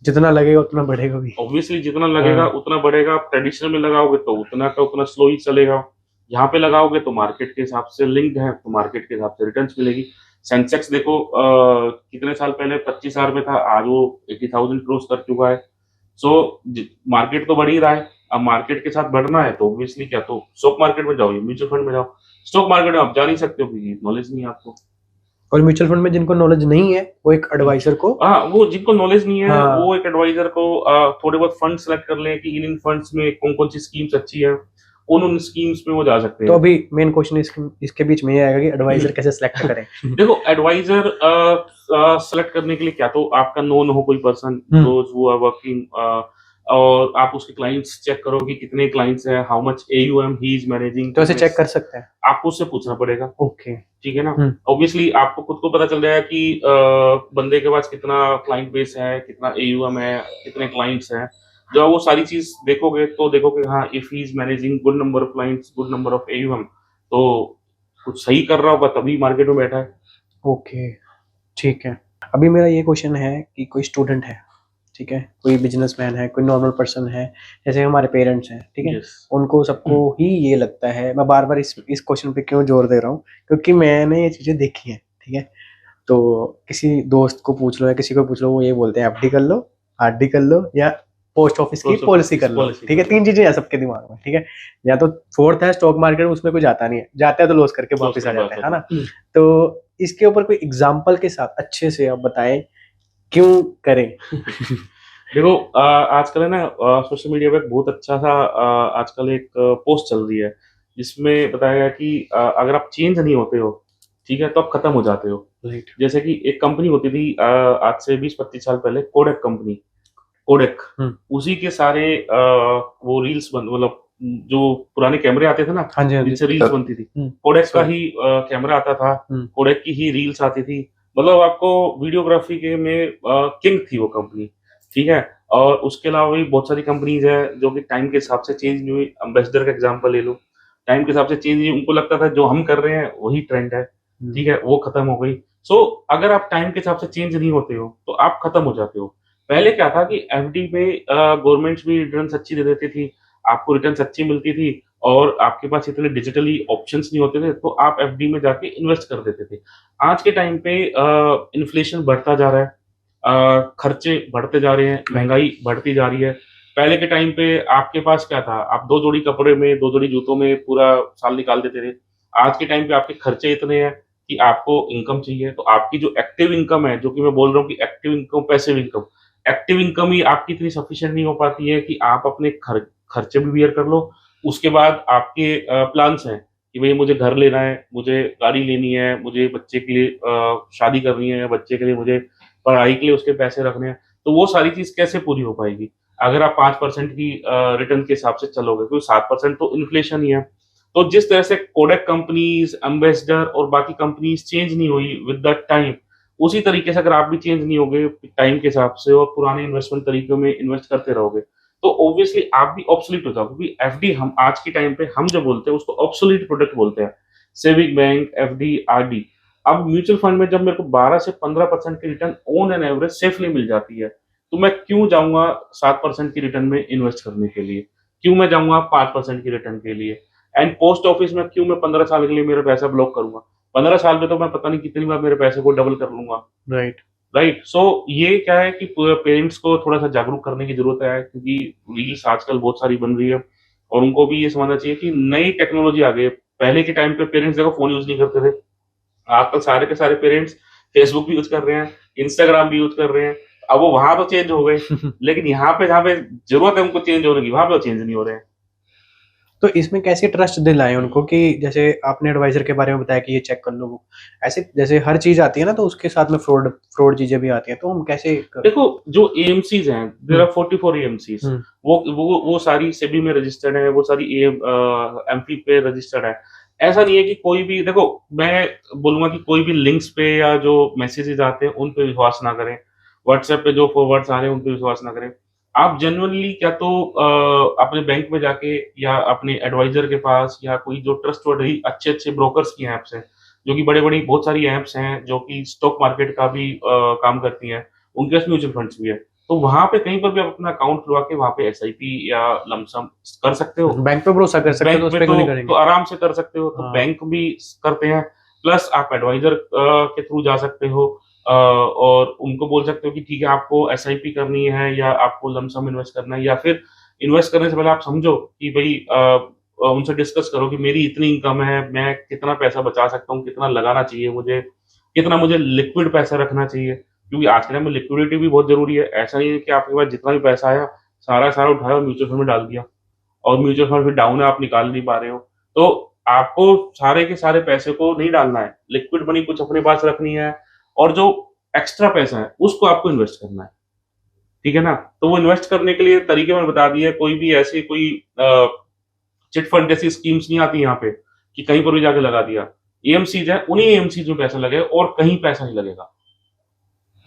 जितना लगेगा उतना बढ़ेगा भी। ऑब्वियसली जितना लगेगा उतना बढ़ेगा। आप ट्रेडिशनल में लगाओगे तो उतना का उतना स्लो ही चलेगा। यहाँ पे लगाओगे तो मार्केट के हिसाब से लिंक्ड है, तो मार्केट के हिसाब से रिटर्न्स मिलेगी। सेंसेक्स देखो कितने साल पहले 25,000 में था, आज वो 80,000 क्रॉस कर चुका है। सो मार्केट तो बढ़ ही रहा है। अब मार्केट के साथ बढ़ना है तो ऑब्वियसली क्या तो स्टॉक मार्केट में जाओ या म्यूचुअल फंड में जाओ। स्टॉक मार्केट में आप जा नहीं सकते हो क्योंकि नॉलेज नहीं है आपको। और म्यूचुअल फंड में जिनको नॉलेज नहीं है वो एक एडवाइजर को, हाँ, वो जिनको नॉलेज नहीं है, हाँ, वो एक एडवाइजर को थोड़े बहुत फंड सेलेक्ट कर लें कि इन फंड्स में कौन कौन सी स्कीम्स अच्छी है, उन स्कीम्स में वो जा सकते तो हैं। अभी मेन क्वेश्चन इसके बीच में ये आएगा कि एडवाइजर कैसे सेलेक्ट करें। देखो, एडवाइजर सेलेक्ट करने के लिए क्या तो आपका नोन हो कोई person, those who are working, और आप उसके क्लाइंट्स चेक करो कि कितने क्लाइंट्स हैं, how much AUM he is managing. तो ऐसे चेक कर सकते हैं? आपको उससे पूछना पड़ेगा। ओके, ठीक है ना। ऑब्वियसली आपको खुद को पता चल जाएगा कि बंदे के पास कितना क्लाइंट बेस है, कितना AUM है, कितने क्लाइंट्स हैं। जब आप वो सारी चीज देखोगे तो देखोगे हाँ, if he is managing good number of clients, good number of AUM, तो कुछ सही कर रहा होगा तभी मार्केट में बैठा है। ओके, ठीक है। अभी मेरा ये क्वेश्चन है कि कोई स्टूडेंट है, ठीक है, कोई बिजनेसमैन है, कोई नॉर्मल पर्सन है, जैसे हमारे पेरेंट्स हैं, ठीक है, Yes. उनको सबको ही ये लगता है, मैं बार बार इस क्वेश्चन पे क्यों जोर दे रहा हूँ, क्योंकि मैंने ये चीजें देखी हैं, ठीक है। तो किसी दोस्त को पूछ लो या किसी को पूछ लो, वो ये बोलते हैं FD कर लो, RD कर लो, या पोस्ट ऑफिस की पॉलिसी कर लो, ठीक है। 3 चीजें हैं सबके दिमाग में, ठीक है। या तो फोर्थ है स्टॉक मार्केट, उसमें कोई जाता नहीं है, जाता है तो लॉस करके वापस आ जाता है ना। तो इसके ऊपर कोई एग्जाम्पल के साथ अच्छे से आप बताएं क्यों करें। देखो, आजकल है ना सोशल मीडिया पे बहुत अच्छा सा आजकल एक पोस्ट चल रही है जिसमें बताया गया कि अगर आप चेंज नहीं होते हो, ठीक है, तो आप खत्म हो जाते हो। राइट। जैसे कि एक कंपनी होती थी आज से 20-25 साल पहले, कोडेक कंपनी, कोडेक। उसी के सारे वो रील्स मतलब जो पुराने कैमरे आते थे ना, हाँ जी, जिनसे रील्स बनती थी, कोडेक का ही कैमरा आता था, कोडेक की ही रील्स आती थी। मतलब आपको वीडियोग्राफी के में किंग थी वो कंपनी। ठीक है। और उसके अलावा भी बहुत सारी कंपनीज है जो कि टाइम के हिसाब से चेंज नहीं हुई। एम्बेसडर का एग्जांपल ले लो, टाइम के हिसाब से चेंज नहीं, उनको लगता था जो हम कर रहे हैं वही ट्रेंड है, ठीक है, वो खत्म हो गई। सो अगर आप टाइम के हिसाब से चेंज नहीं होते हो, तो आप खत्म हो जाते हो। पहले क्या था कि एफडी में गवर्नमेंट्स भी रिटर्न्स अच्छी दे देती थी, आपको रिटर्न्स अच्छी मिलती थी और आपके पास इतने डिजिटली ऑप्शंस नहीं होते थे, तो आप एफडी में जाके इन्वेस्ट कर देते थे। आज के टाइम पे इन्फ्लेशन बढ़ता जा रहा है, खर्चे बढ़ते जा रहे हैं, महँगाई बढ़ती जा रही है। पहले के टाइम पे आपके पास क्या था, आप 2 जोड़ी कपड़े में, 2 जोड़ी जूतों में पूरा साल निकाल देते थे। आज के टाइम पे आपके खर्चे इतने हैं कि आपको इनकम चाहिए, तो आपकी जो एक्टिव इनकम है, जो कि मैं बोल रहा हूँ कि active income, passive income, active income ही आपकी इतनी सफिशिएंट नहीं हो पाती है कि आप अपने खर्चे भी बियर कर लो। उसके बाद आपके प्लान्स हैं कि भई मुझे घर लेना है, मुझे गाड़ी लेनी है, मुझे बच्चे के लिए शादी करनी है, बच्चे के लिए मुझे पढ़ाई के लिए उसके पैसे रखने हैं। तो वो सारी चीज़ कैसे पूरी हो पाएगी? अगर आप 5% की रिटर्न के हिसाब से चलोगे, क्योंकि 7% तो इन्फ्लेशन ही है। तो जिस तरह से कोडक कंपनीज़, एम्बेसडर और बाकी कंपनीज़ चेंज नहीं हुई विद द टाइम, उसी तरीके से अगर आप भी चेंज नहीं होगे टाइम के हिसाब से और पुराने इन्वेस्टमेंट तरीकों में इन्वेस्ट करते रहोगे, तो ऑब्वियसली आप भी ऑब्सोलीट हो जाओगे, क्योंकि एफडी हम आज के टाइम पे हम जो बोलते हैं उसको ऑब्सोलीट प्रोडक्ट बोलते हैं। Saving bank, FD, RD. अब म्यूचुअल फंड में जब मेरे को 12 से 15% की return on an average safely मिल जाती है, तो मैं क्यों जाऊँगा 7% की रिटर्न में इन्वेस्ट करने के लिए? क्यों मैं जाऊँगा 5% की रिटर्न के लिए? एंड पोस्ट ऑफिस में क्यों मैं 15 साल के लिए मेरा पैसा ब्लॉक करूँगा? 15 साल में तो मैं पता नहीं कितनी बार मेरे पैसे को डबल कर लूँगा। राइट। राइट, सो ये क्या है कि पेरेंट्स को थोड़ा सा जागरूक करने की जरूरत है, क्योंकि रील्स आजकल बहुत सारी बन रही है और उनको भी ये समझना चाहिए कि नई टेक्नोलॉजी आ गई है। पहले के टाइम पे पेरेंट्स देखो फोन यूज नहीं करते थे, आजकल सारे के सारे पेरेंट्स फेसबुक भी यूज कर रहे हैं, इंस्टाग्राम भी यूज कर रहे हैं। अब वो वहां तो चेंज हो गए, लेकिन यहाँ पे जहाँ पे जरूरत है उनको चेंज होने की, वहां पे वो चेंज नहीं हो रहे हैं। तो इसमें कैसे ट्रस्ट दिलाएं उनको कि जैसे आपने एडवाइजर के बारे में बताया कि ये चेक कर लो, वो ऐसे जैसे हर चीज आती है ना, तो उसके साथ में फ्रॉड फ्रॉड चीजें भी आती हैं, तो हम कैसे देखो, जो एएमसीज हैं, देयर हम्म, आर 44 एएमसीज, हम्म, वो सारी सेबी में रजिस्टर्ड है, वो सारी एमपी पे रजिस्टर्ड है। ऐसा नहीं है कि कोई भी, देखो, मैं बोलूंगा कि कोई भी लिंक्स पे या जो मैसेजेस आते हैं उन पे विश्वास ना करें, व्हाट्सएप पे जो फॉरवर्ड्स आ रहे हैं उन पे विश्वास ना करें। आप जेन्युइनली क्या तो अपने बैंक में जाके या अपने एडवाइजर के पास या कोई जो ट्रस्टवर्दी अच्छे अच्छे ब्रोकर्स की ऐप्स हैं, जो कि बड़े बड़ी बहुत सारी ऐप्स हैं जो कि स्टॉक मार्केट का भी काम करती हैं, उनके पास म्यूचुअल फंड्स भी है। तो वहाँ पे कहीं पर भी आप अपना अकाउंट खुलवा के वहाँ पे एसआईपी या लमसम कर सकते हो। बैंक पे भरोसा कर सकते हो, तो बैंक उस में पे क्यों नहीं तो करेंगे? आराम से कर सकते हो, तो हाँ। बैंक भी करते हैं। प्लस आप एडवाइजर के थ्रू जा सकते हो और उनको बोल सकते हो कि ठीक है, आपको एसआईपी करनी है या आपको लमसम इन्वेस्ट करना है, या फिर इन्वेस्ट करने से पहले आप समझो कि भाई उनसे डिस्कस करो कि मेरी इतनी इनकम है, मैं कितना पैसा बचा सकता हूँ, कितना लगाना चाहिए मुझे, कितना मुझे लिक्विड पैसा रखना चाहिए, क्योंकि आज के टाइम में लिक्विडिटी भी बहुत जरूरी है। ऐसा नहीं है कि आपके पास जितना भी पैसा आया सारा सारा उठाया और म्यूचुअल फंड में डाल दिया और म्यूचुअल फंड फिर डाउन है, आप निकाल नहीं पा रहे हो। तो आपको सारे के सारे पैसे को नहीं डालना है, लिक्विड मनी कुछ अपने पास रखनी है और जो एक्स्ट्रा पैसा है उसको आपको इन्वेस्ट करना है, ठीक है ना? तो वो इन्वेस्ट करने के लिए तरीके मैंने बता दिए। कोई भी ऐसी कोई चिट फंड जैसी स्कीम्स नहीं आती यहाँ पे कि कहीं पर भी जाके लगा दिया। एएमसीज है, उन्हीं एएमसीज में पैसा लगेगा और कहीं पैसा नहीं लगेगा।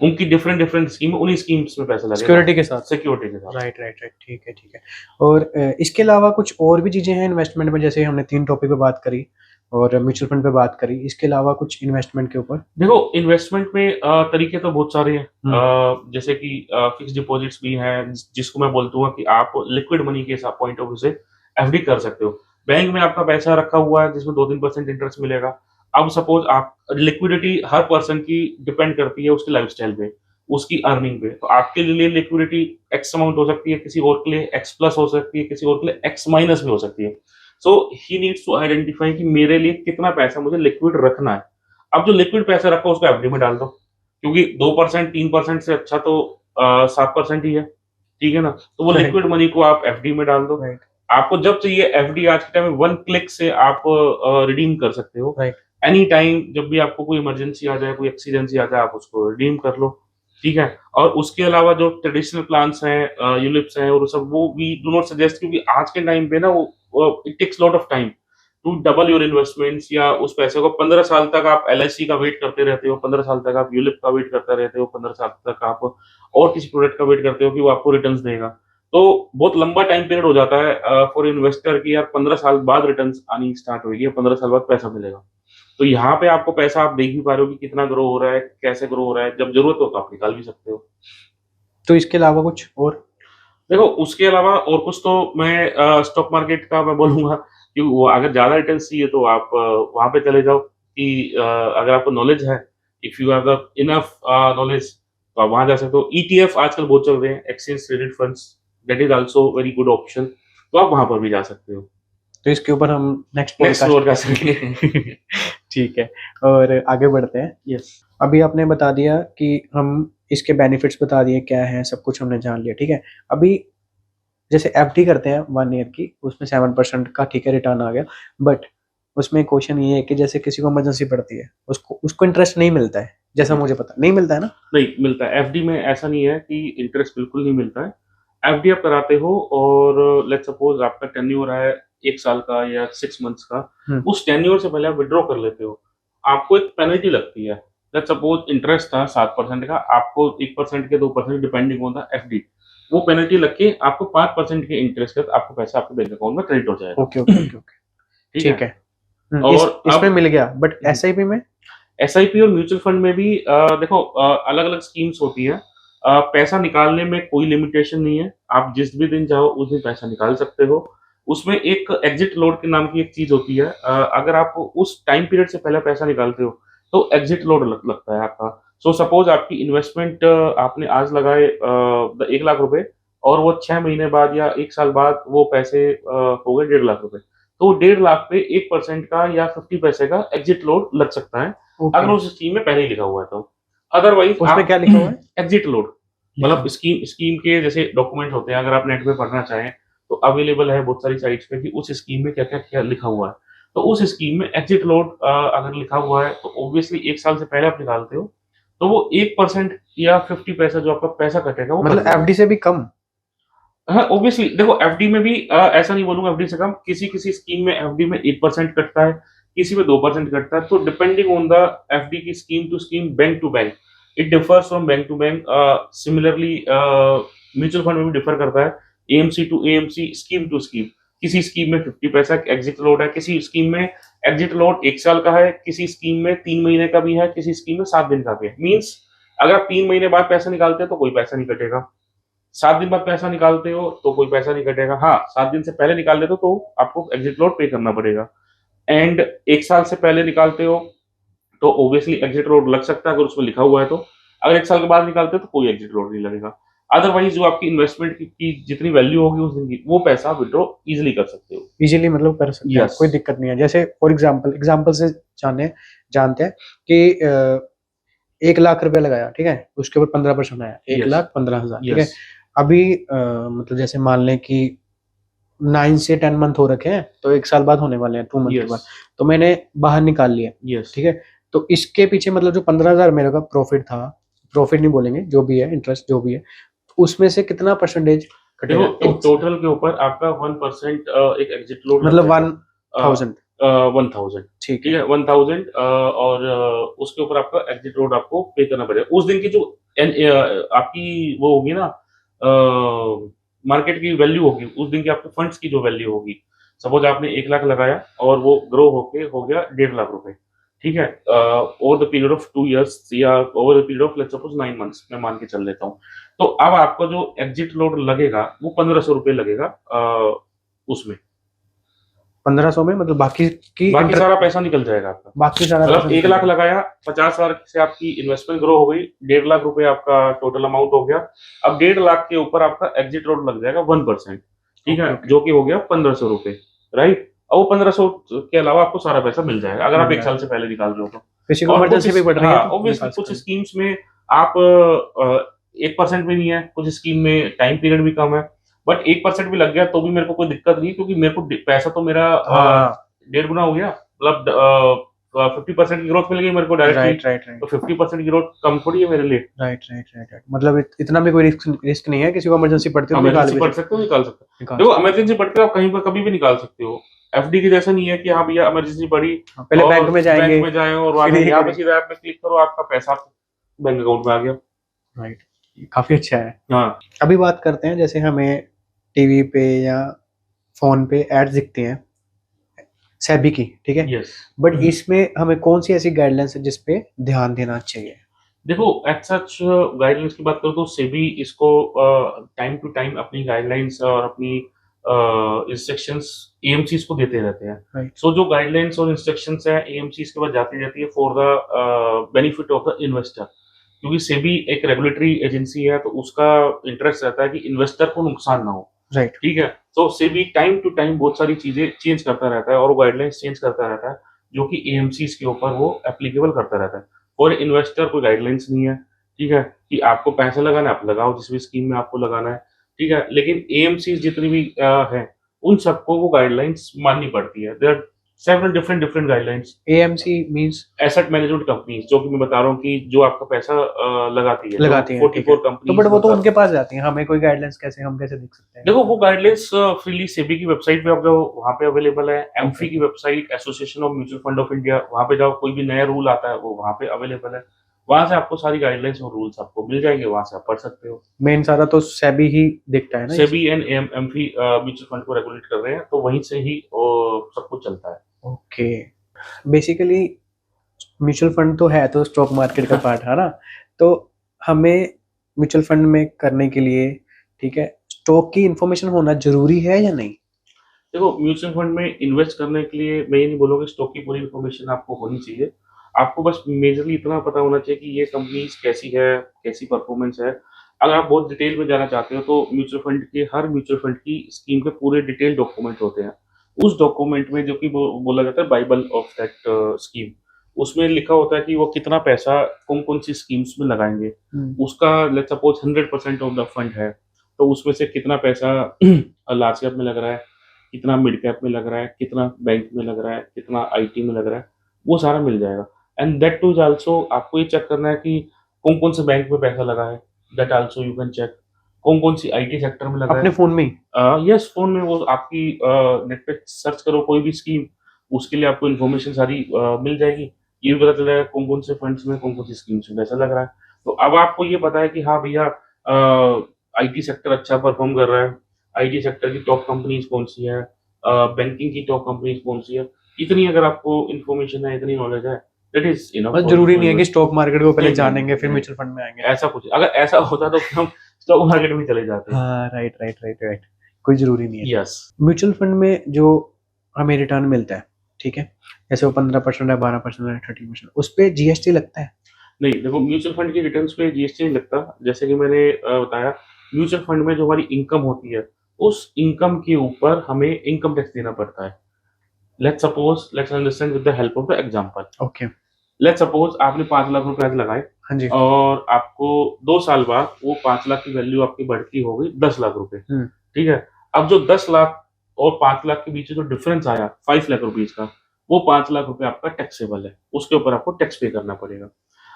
उनकी डिफरेंट डिफरेंट स्कीम, उन्हीं स्कीम्स में पैसा लगेगा सिक्योरिटी के साथ। सिक्योरिटी के साथ। राइट, राइट, राइट, ठीक है, ठीक है। और इसके अलावा कुछ और भी चीजें हैं इन्वेस्टमेंट में, जैसे हमने 3 टॉपिक पे बात करी और म्यूचुअल फंड पे बात करी, इसके अलावा कुछ इन्वेस्टमेंट के ऊपर? देखो, इन्वेस्टमेंट में तरीके तो बहुत सारे हैं। हम्म, जैसे कि फिक्स डिपॉजिट्स भी हैं, जिसको मैं बोलता हूँ कि आप लिक्विड मनी के पॉइंट ऑफ व्यू से एफडी कर सकते हो। बैंक में आपका पैसा रखा हुआ है जिसमें 2-3% इंटरेस्ट मिलेगा। अब सपोज आप, लिक्विडिटी हर पर्सन की डिपेंड करती है उसकी लाइफस्टाइल पे, उसकी अर्निंग पे। तो आपके लिए लिक्विडिटी एक्स अमाउंट हो सकती है, किसी और के लिए एक्स प्लस हो सकती है, किसी और के लिए एक्स माइनस भी हो सकती है। सो ही नीड्स टू आइडेंटिफाई कि मेरे लिए कितना पैसा मुझे लिक्विड रखना है। अब जो लिक्विड पैसा रखा उसको एफडी में डाल दो, क्योंकि 2% 3% से अच्छा तो 7% ही है, ठीक है ना? तो वो राइट, लिक्विड मनी को आप एफडी में डाल दो। राइट, आपको जब चाहिए एफडी आज के टाइम में 1 क्लिक से आप रिडीम कर सकते हो। राइट। एनी टाइम जब भी आपको कोई इमरजेंसी आ जाए, कोई एक्सीडेंसी आ जाए, आप उसको रिडीम कर लो, ठीक है? और उसके अलावा जो ट्रेडिशनल प्लान्स हैं, यूलिप्स हैं और सब, वो वी डू नॉट सजेस्ट, क्योंकि आज के टाइम पे ना वो it takes lot of time to double your investments, या उस पैसे को 15 साल तक आप एलआईसी का वेट करते रहते हो, 15 साल तक आप यूलिप का वेट करते रहते हो, 15 साल तक आप और किसी प्रोडक्ट का वेट करते हो कि वो आपको रिटर्न्स देगा। तो बहुत लंबा टाइम पीरियड हो जाता है फॉर इन्वेस्टर की यार 15 साल बाद रिटर्न्स आनी स्टार्ट होगी, 15 साल बाद पैसा मिलेगा। तो यहाँ पे आपको पैसा आप देख भी पा रहे हो कि कितना ग्रो हो रहा है, कैसे ग्रो हो रहा है, जब ज़रूरत हो तो आप निकाल भी सकते हो। तो इसके अलावा कुछ और? देखो उसके अलावा और कुछ तो मैं स्टॉक मार्केट का मैं बोलूँगा कि वो अगर ज़्यादा रिटर्न्स चाहिए तो आप वहाँ पे चले जाओ कि अगर आपको नॉलेज है, if you have the enough knowledge तो आप वहाँ जा सकते हो। ईटीएफ आजकल बहुत चल रहे हैं, exchange traded funds, that is also very good option, तो आप वहाँ पर भी जा सकते हो। तो इसके ऊपर हम नेक्स्ट नेक्स्ट पॉडकास्ट और कर सकेंगे। ठीक है, और आगे बढ़ते हैं। यस। अभी आपने बता दिया कि हम इसके बेनिफिट्स बता दिए क्या हैं, सब कुछ हमने जान लिया, ठीक है। अभी जैसे एफडी करते हैं 1 ईयर की, उसमें 7% का ठीक है रिटर्न आ गया, बट उसमें क्वेश्चन ये है कि जैसे किसी को इमरजेंसी पड़ती है, उसको उसको इंटरेस्ट नहीं मिलता है, जैसा मुझे पता नहीं मिलता है ना? नहीं मिलता है, एफडी में ऐसा नहीं है कि इंटरेस्ट बिल्कुल नहीं मिलता है। एफडी आप कराते हो और लेट्स सपोज आपका टेन्योर है 1 साल का या 6 मंथ्स का, उस टेन्योर से पहले आप विथड्रॉ कर लेते हो, आपको एक पेनल्टी लगती है। लेट्स सपोज इंटरेस्ट था 7% का, आपको 1% के 2% डिपेंडिंग ऑन द एफडी, वो पेनल्टी लग के आपको 5% के इंटरेस्ट के साथ आपको पैसा आपके बैंक अकाउंट में क्रेडिट हो जाएगा। ओके ओके ओके ओके, ठीक ठीक है। है। और इसमें अब मिल गया, बट एसआईपी में? एसआईपी और म्यूचुअल फंड में भी देखो अलग-अलग स्कीम्स होती हैं। पैसा निकालने में कोई लिमिटेशन नहीं है, आप जिस भी दिन चाहो उस दिन पैसा निकाल सकते हो। उसमें एक एग्जिट लोड के नाम की एक चीज़ होती है, अगर आप उस टाइम पीरियड से पहले पैसा निकालते हो, तो एग्जिट लोड लगता है आपका। सो सपोज आपकी इन्वेस्टमेंट आपने आज लगाए 1 लाख रुपए और वो 6 महीने बाद या 1 साल बाद वो पैसे हो गए 1.5 लाख रुपए। तो 1.5 लाख पे 1% का या 50 पैसे का एग्जिट लोड लग सकता है, अगर ओके, उस स्कीम में पहले ही लिखा हुआ है तो। अदरवाइज़ उसमें आप क्या लिखा हुआ है? एग्जिट लोड मतलब स्कीम स्कीम के जैसे डॉक्यूमेंट होते हैं, अगर आप नेट पे पढ़ना चाहें, तो अवेलेबल है बहुत सारी साइट्स पे कि उस स्कीम में क्या-क्या क्या लिखा हुआ है। तो उस स्कीम में एग्जिट लोड अगर लिखा हुआ है, तो ऑब्वियसली 1 साल से पहले आप निकालते हो, तो वो 1% या 50 पैसा जो आपका पैसा कटेगा वो कट मतलब जाएगा। एफडी से भी कम? हाँ, ऑब्वियसली देखो एफडी में भी ऐसा नहीं बोलूँगा एफडी से कम, किसी-किसी स्कीम में एफडी में 1% कटता है, किसी में 2% कटता है, तो डिपेंडिंग ऑन द एफडी की scheme to scheme, bank to bank, it differs from bank to bank. Similarly mutual fund में भी डिफर करता है, AMC to AMC, scheme to scheme. किसी स्कीम में 50 पैसा एग्जिट लोड है, किसी स्कीम में एग्जिट लोड 1 साल का है, किसी स्कीम में 3 महीने का भी है, किसी स्कीम में 7 दिन का भी है। मीन्स अगर आप 3 महीने बाद पैसा निकालते हैं तो कोई पैसा नहीं कटेगा। 7 दिन बाद पैसा निकालते हो तो कोई पैसा नहीं कटेगा। हाँ, 7 दिन से पहले निकाल देते हो तो आपको एग्जिट लोड पे करना पड़ेगा। एंड 1 साल से पहले निकालते हो तो ऑब्वियसली एग्जिट लोड लग सकता है अगर उसमें लिखा हुआ है तो। अगर 1 साल के बाद निकालते हो तो कोई एग्जिट लोड नहीं लगेगा। अदरवाइज़ जो आपकी इन्वेस्टमेंट की जितनी वैल्यू होगी उस दिन की, वो पैसा आप विथड्रॉ ईज़िली कर सकते हो। इजीली मतलब कर सकते हैं, यस। कोई दिक्कत नहीं है। जैसे फॉर एग्जांपल से जानते हैं कि 1 लाख रुपए लगाया, ठीक है, उसके ऊपर 15% आया, 1 यस। लाख 15,000, ठीक है। यस। अभी मतलब जैसे मान लें कि 9 से 10 मंथ हो रखे हैं, तो 1 साल बाद होने वाले हैं, 2 मंथ के बाद, यस। तो मैंने बाहर निकाल लिया, यस। ठीक है। तो इसके पीछे मतलब जो 15,000 मेरे का प्रॉफिट था, प्रॉफिट नहीं बोलेंगे, जो भी है इंटरेस्ट जो भी है, उसमें से कितना परसेंटेज देखो कटेगा? टोटल के ऊपर आपका 1% एक एग्जिट लोड मतलब लगता है। 1000, 1000 ठीक ठीक है। है 1000 और उसके ऊपर आपका एग्जिट रोड आपको पे करना पड़ेगा उस दिन की जो आपकी वो होगी ना मार्केट की वैल्यू होगी उस दिन की आपके फंड्स की जो वैल्यू होगी। सपोज आपने 1 लाख लगाया और वो ग्रो होके हो गया 1.5 लाख रुपए, ठीक है, over the period of 2 years या over the period of let's suppose 9 months मैं मान के चल लेता हूँ। तो अब आपको जो एग्जिट लोड लगेगा वो 1500 रुपए लगेगा उसमें। 1500 में मतलब बाकी की बाकी सारा पैसा निकल जाएगा आपका। बाकी सारा मतलब पैसा 1 निकल लाख जाएगा। लगाया, 50,000 से आपकी इन्वेस्टमेंट ग्रो हो गई, 1.5 लाख रुपए आपका टोटल अमाउंट हो गया। अब 1.5 लाख के ऊपर आपका एग्जिट लोड लग जाएगा 1%, ठीक है, ओके, जो कि हो गया 1500 रुपए, राइट? और वो 1500 के अलावा आपको सारा पैसा मिल जाएगा अगर आप मिल 1 साल से पहले निकाल रहे हो तो। किसी को और इमरजेंसी भी पड़ रही है हाँ, तो ऑब्वियसली निकाल कुछ सकते हैं। स्कीम्स में आप 1% भी नहीं है, कुछ स्कीम में टाइम पीरियड भी कम है, बट 1% भी लग गया तो भी मेरे को कोई दिक्कत नहीं क्योंकि मेरे को पैसा तो मेरा हाँ, 1.5 गुना हो गया, मतलब 50% की ग्रोथ मिल गई मेरे को डायरेक्टली। राइट राइट राइट तो 50% की ग्रोथ कम थोड़ी है मेरे लिए। राइट राइट राइट राइट, मतलब इतना भी कोई रिस्क नहीं है, किसी को इमरजेंसी पड़ती है तो निकाल इमरजेंसी भी पड़ सकते हो, निकाल सकते हो। निकाल देखो सकते इमरजेंसी पड़ते आप कहीं पर कभी भी निकाल सकते हो। एफडी की जैसा नहीं है कि हाँ भैया इमरजेंसी पड़ी हैं। पहले और बैंक में जाएंगे, बैंक में जाएं और वहां फिर से ये यहाँ पे करेंगे। सीधा ऐप में क्लिक करो आपका पैसा बैंक अकाउंट में आ गया। राइट, काफी अच्छा है। हाँ। अभी बात करते हैं, जैसे हमें टीवी पे या फोन पे एड्स दिखती हैं सेबी की, ठीक है, यस। बट इसमें हमें कौन सी ऐसी गाइडलाइंस है जिस पे ध्यान देना चाहिए? देखो, एज सच गाइडलाइंस की बात करो तो सेबी इसको टाइम टू टाइम अपनी गाइडलाइंस और अपनी इंस्ट्रक्शंस एएमसीज को देते रहते हैं। राइट। सो जो गाइडलाइंस और इंस्ट्रक्शंस है एएमसीज के पास जाती रहती है for the benefit of the investor, क्योंकि सेबी एक रेगुलेटरी एजेंसी है तो उसका इंटरेस्ट रहता है कि इन्वेस्टर को नुकसान ना हो। राइट। ठीक है, तो सेबी टाइम टू टाइम बहुत सारी चीजें चेंज करता रहता है और गाइडलाइंस चेंज करता रहता है जो कि एएमसीज के ऊपर वो एप्लीकेबल करता रहता है। और इन्वेस्टर कोई गाइडलाइंस नहीं है, ठीक है, कि आपको पैसा लगाना है आप लगाओ जिस भी स्कीम में आपको लगाना है, ठीक है, लेकिन एएमसीज जितनी भी हैं उन सबको वो गाइडलाइंस माननी पड़ती है। There are several different different guidelines. AMC means asset management companies जो कि मैं बता रहा हूँ कि जो आपका पैसा लगाती है, लगाती जो हैं, ठीक है। 44 तो कंपनीज बट वो तो बता उनके पास जाती हैं, हमें कोई गाइडलाइंस कैसे, हम कैसे देख सकते हैं? देखो वो गाइडलाइंस फ्रीली सेबी की वेबसाइट पे आप जाओ वहाँ पे अवेलेबल है। AMFI Okay. की website association of mutual fund of India वहाँ पे जाओ, कोई भी नया रूल आता है वो वहाँ पे अवेलेबल है। वहाँ से आपको सारी गाइडलाइंस और रूल्स आपको मिल जाएंगे, वहाँ से आप पढ़ सकते हो। मेन सारा तो सेबी ही देखता है ना SEBI and AMFI mutual fund को रेगुलेट कर रहे हैं तो वहीं से ही सब कुछ चलता है। ओके। बेसिकली म्यूचुअल फंड तो है तो स्टॉक मार्केट का पार्ट है ना, तो हमें म्यूचुअल फंड में करने के लिए, ठीक है, स्टॉक की इंफॉर्मेशन होना जरूरी है या नहीं? देखो म्यूचुअल फंड में इन्वेस्ट करने के लिए मैं ये नहीं बोलूँगा स्टॉक की पूरी इन्फॉर्मेशन आपको होनी चाहिए। आपको बस मेजरली इतना पता होना चाहिए कि ये कंपनी कैसी है, कैसी परफॉर्मेंस है। अगर आप बहुत डिटेल में जाना चाहते हो तो हर म्यूचुअल फंड की स्कीम के पूरे डिटेल डॉक्यूमेंट होते हैं। उस डॉक्यूमेंट में जो कि बोला जाता है बाइबल ऑफ दैट स्कीम, उसमें लिखा होता है कि वो कितना पैसा कौन-कौन सी स्कीम्स में लगाएँगे। उसका let's suppose 100% of the fund है, तो उसमें से कितना पैसा लार्ज कैप में लग रहा है, कितना मिड कैप में लग रहा है, कितना बैंक में लग रहा है, कितना आईटी में लग रहा है, वो सारा मिल जाएगा। And that two is also आपको ये चेक करना है कि कौन-कौन से बैंक में पैसा लगा है, that also you can check. कौन-कौन सी आईटी सेक्टर में लगा अपने है। फोन में ही? यस, फ़ोन में वो आपकी नेट पे सर्च करो कोई भी स्कीम, उसके लिए आपको इन्फॉर्मेशन सारी मिल जाएगी। ये भी पता चल जाएगा कौन-कौन से फंड्स में, कौन-कौन सी स्कीम्स में पैसा लग रहा है। तो अब आपको ये पता है कि हाँ भैया आईटी सेक्टर अच्छा परफ़ॉर्म कर रहा है, आईटी सेक्टर की टॉप कंपनीज़ कौन-सी हैं, बैंकिंग की टॉप कंपनीज़ कौन-सी है। इतनी अगर आपको इन्फॉर्मेशन है, इतनी नॉलेज है, दैट इज़ इनफ बस फॉर यू जरूरी टू नहीं है कि इन्वेस्ट। स्टॉक मार्केट को पहले नहीं, नहीं, जानेंगे नहीं, फिर नहीं, म्यूचुअल फंड में आएंगे। ऐसा कुछ अगर ऐसा होता तो हम स्टॉक मार्केट में चले जाते। हाँ, राइट राइट राइट राइट, कोई जरूरी नहीं है। यस। म्यूचुअल फंड में जो हमें रिटर्न मिलता है, ठीक है, जैसे वो 15% है, 12% है, 30%, उस पे जीएसटी लगता है? नहीं, देखो म्यूचुअल फंड की रिटर्न्स पे जीएसटी नहीं लगता। जैसे कि मैंने बताया म्यूचुअल फंड में जो हमारी इनकम होती है, उस इनकम के ऊपर हमें इनकम टैक्स देना पड़ता है। Let's understand with the help of the example. Okay. Let's suppose आपने 5 लाख रुपए आज लगाए हाँ जी। और आपको 2 साल बाद वो 5 लाख की वैल्यू आपकी बढ़ती हो गई 10 लाख रुपए, ठीक है? अब जो 10 लाख और 5 लाख के बीच में जो डिफरेंस आया 5 लाख रुपीज़ का, वो 5 लाख रुपए आपका टैक्सेबल है। उसके ऊपर आपको टैक्स पे करना पड़ेगा।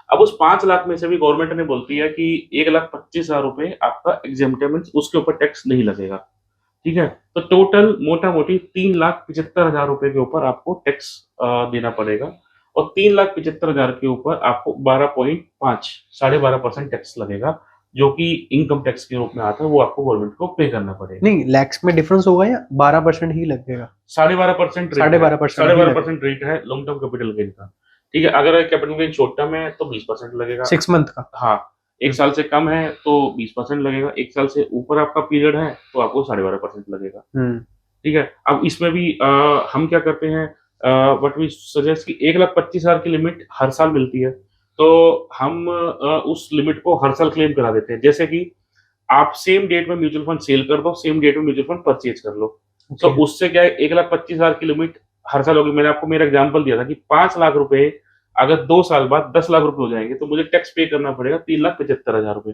अब उस 5 लाख में से भी गवर्नमेंट ने बोलती है कि 1,25,000 रुपए आपका एग्जेम्प्ट है, मीन्स उसके ऊपर टैक्स नहीं लगेगा, ठीक है? तो टोटल मोटा-मोटी 3,75,000 रुपए के ऊपर आपको टैक्स देना पड़ेगा और 3,75,000 के ऊपर आपको 12.5 साढ़े 12% टैक्स लगेगा, जो कि इनकम टैक्स के रूप में आता है, वो आपको गवर्नमेंट को पे करना पड़ेगा। नहीं, लैक्स में डिफरेंस होगा या 12% ही लगेगा? साढ़े 12% साढ़े 12% साढ़े ही लगेगा। 12% रेट है लॉन्ग टर्म कैपिटल गेन का, ठीक है? अगर कैपिटल गेन शॉर्ट टर्म है तो 20% लगेगा। 6 मंथ का? हाँ, 1 साल से कम है तो 20% लगेगा, 1 साल से ऊपर आपका पीरियड है तो आपको साढ़े 12% लगेगा, ठीक है? अब इसमें भी हम क्या करते हैं, व्हाट वी सजेस्ट कि 1,25,000 की लिमिट हर साल मिलती है, तो हम उस लिमिट को हर साल क्लेम करा देते हैं। जैसे कि आप सेम डेट में म्यूचुअल फंड सेल कर दो, सेम डेट में म्यूचुअल फंड परचेज कर लो। तो ओके। उससे क्या है 1,25,000 की लिमिट हर साल होगी। मैंने आपको मेरा एग्जांपल दिया था कि 5 लाख रुपए अगर 2 साल बाद 10 लाख रुपए हो जाएँगे तो मुझे टैक्स पे करना पड़ेगा 3,75,000 रुपए।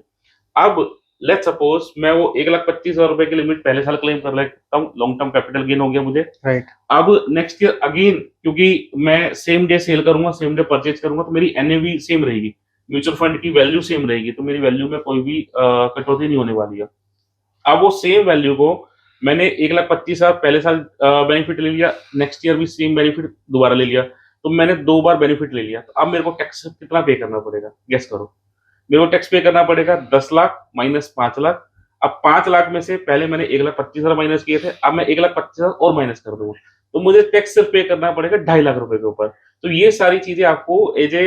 अब लेट्स सपोज मैं वो 1,25,000 रुपए की लिमिट पहले साल क्लेम कर लेता हूँ, लॉन्ग टर्म कैपिटल गेन हो गया मुझे। राइट। अब नेक्स्ट ईयर अगेन क्योंकि मैं सेम डे सेल करूँगा, सेम डे परचेज करूँगा तो मेरी एनएवी सेम रहेगी, म्यूचुअल फंड की वैल्यू सेम रहेगी, तो मेरी वैल्यू में कोई भी कटौती नहीं होने वाली है। अब वो सेम वैल्यू को मैंने 1,25,000 पहले साल बेनिफिट ले लिया, नेक्स्ट ईयर भी सेम बेनिफिट दोबारा ले लिया, तो मैंने 2 बार बेनिफिट ले लिया। तो अब मेरे को टैक्स कितना पे करना पड़ेगा? गेस करो। मेरे को टैक्स पे करना पड़ेगा 10 लाख माइनस 5 लाख, अब 5 लाख में से पहले मैंने 1,25,000 माइनस किए थे, अब मैं 1,25,000 और माइनस कर दूंगा, तो मुझे टैक्स सिर्फ पे करना पड़ेगा 2.5 लाख रुपए के ऊपर। तो ये सारी चीजें आपको एज ए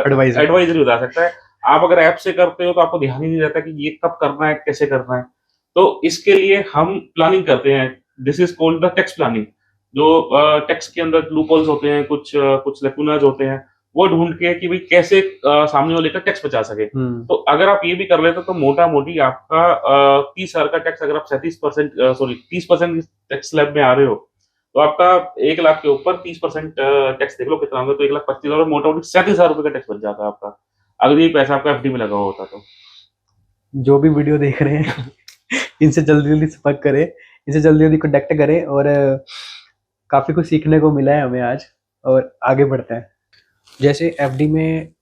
एडवाइजर। एडवाइजरी बता सकता है। आप अगर ऐप से करते हो तो आपको ध्यान ही नहीं रहता कि ये कब करना है, कैसे करना है। तो इसके लिए हम प्लानिंग करते हैं, this is called the tax planning. जो टैक्स के अंदर लूपहोल्स होते हैं, कुछ लैकुनाज होते हैं, वो ढूंढ के कि भाई कैसे सामने वाले का टैक्स बचा सके। तो अगर आप ये भी कर लेते हो तो मोटा मोटी आपका 30,000 का टैक्स, अगर आप 37% सॉरी 30% टैक्स स्लैब में आ रहे हो, तो आपका 1 लाख के ऊपर 30% टैक्स देख लो कितना होगा, तो 1,25,000 मोटा मोटी 37,000 रुपए का टैक्स बच जाता है आपका, अगर ये पैसा आपका एफडी में लगा हुआ होता तो। जो भी वीडियो देख रहे हैं इनसे जल्दी जल्दी संपर्क करें, इनसे जल्दी जल्दी कॉन्टेक्ट करें, और काफ़ी कुछ सीखने को मिला है हमें आज, और आगे बढ़ते हैं। जैसे एफडी में,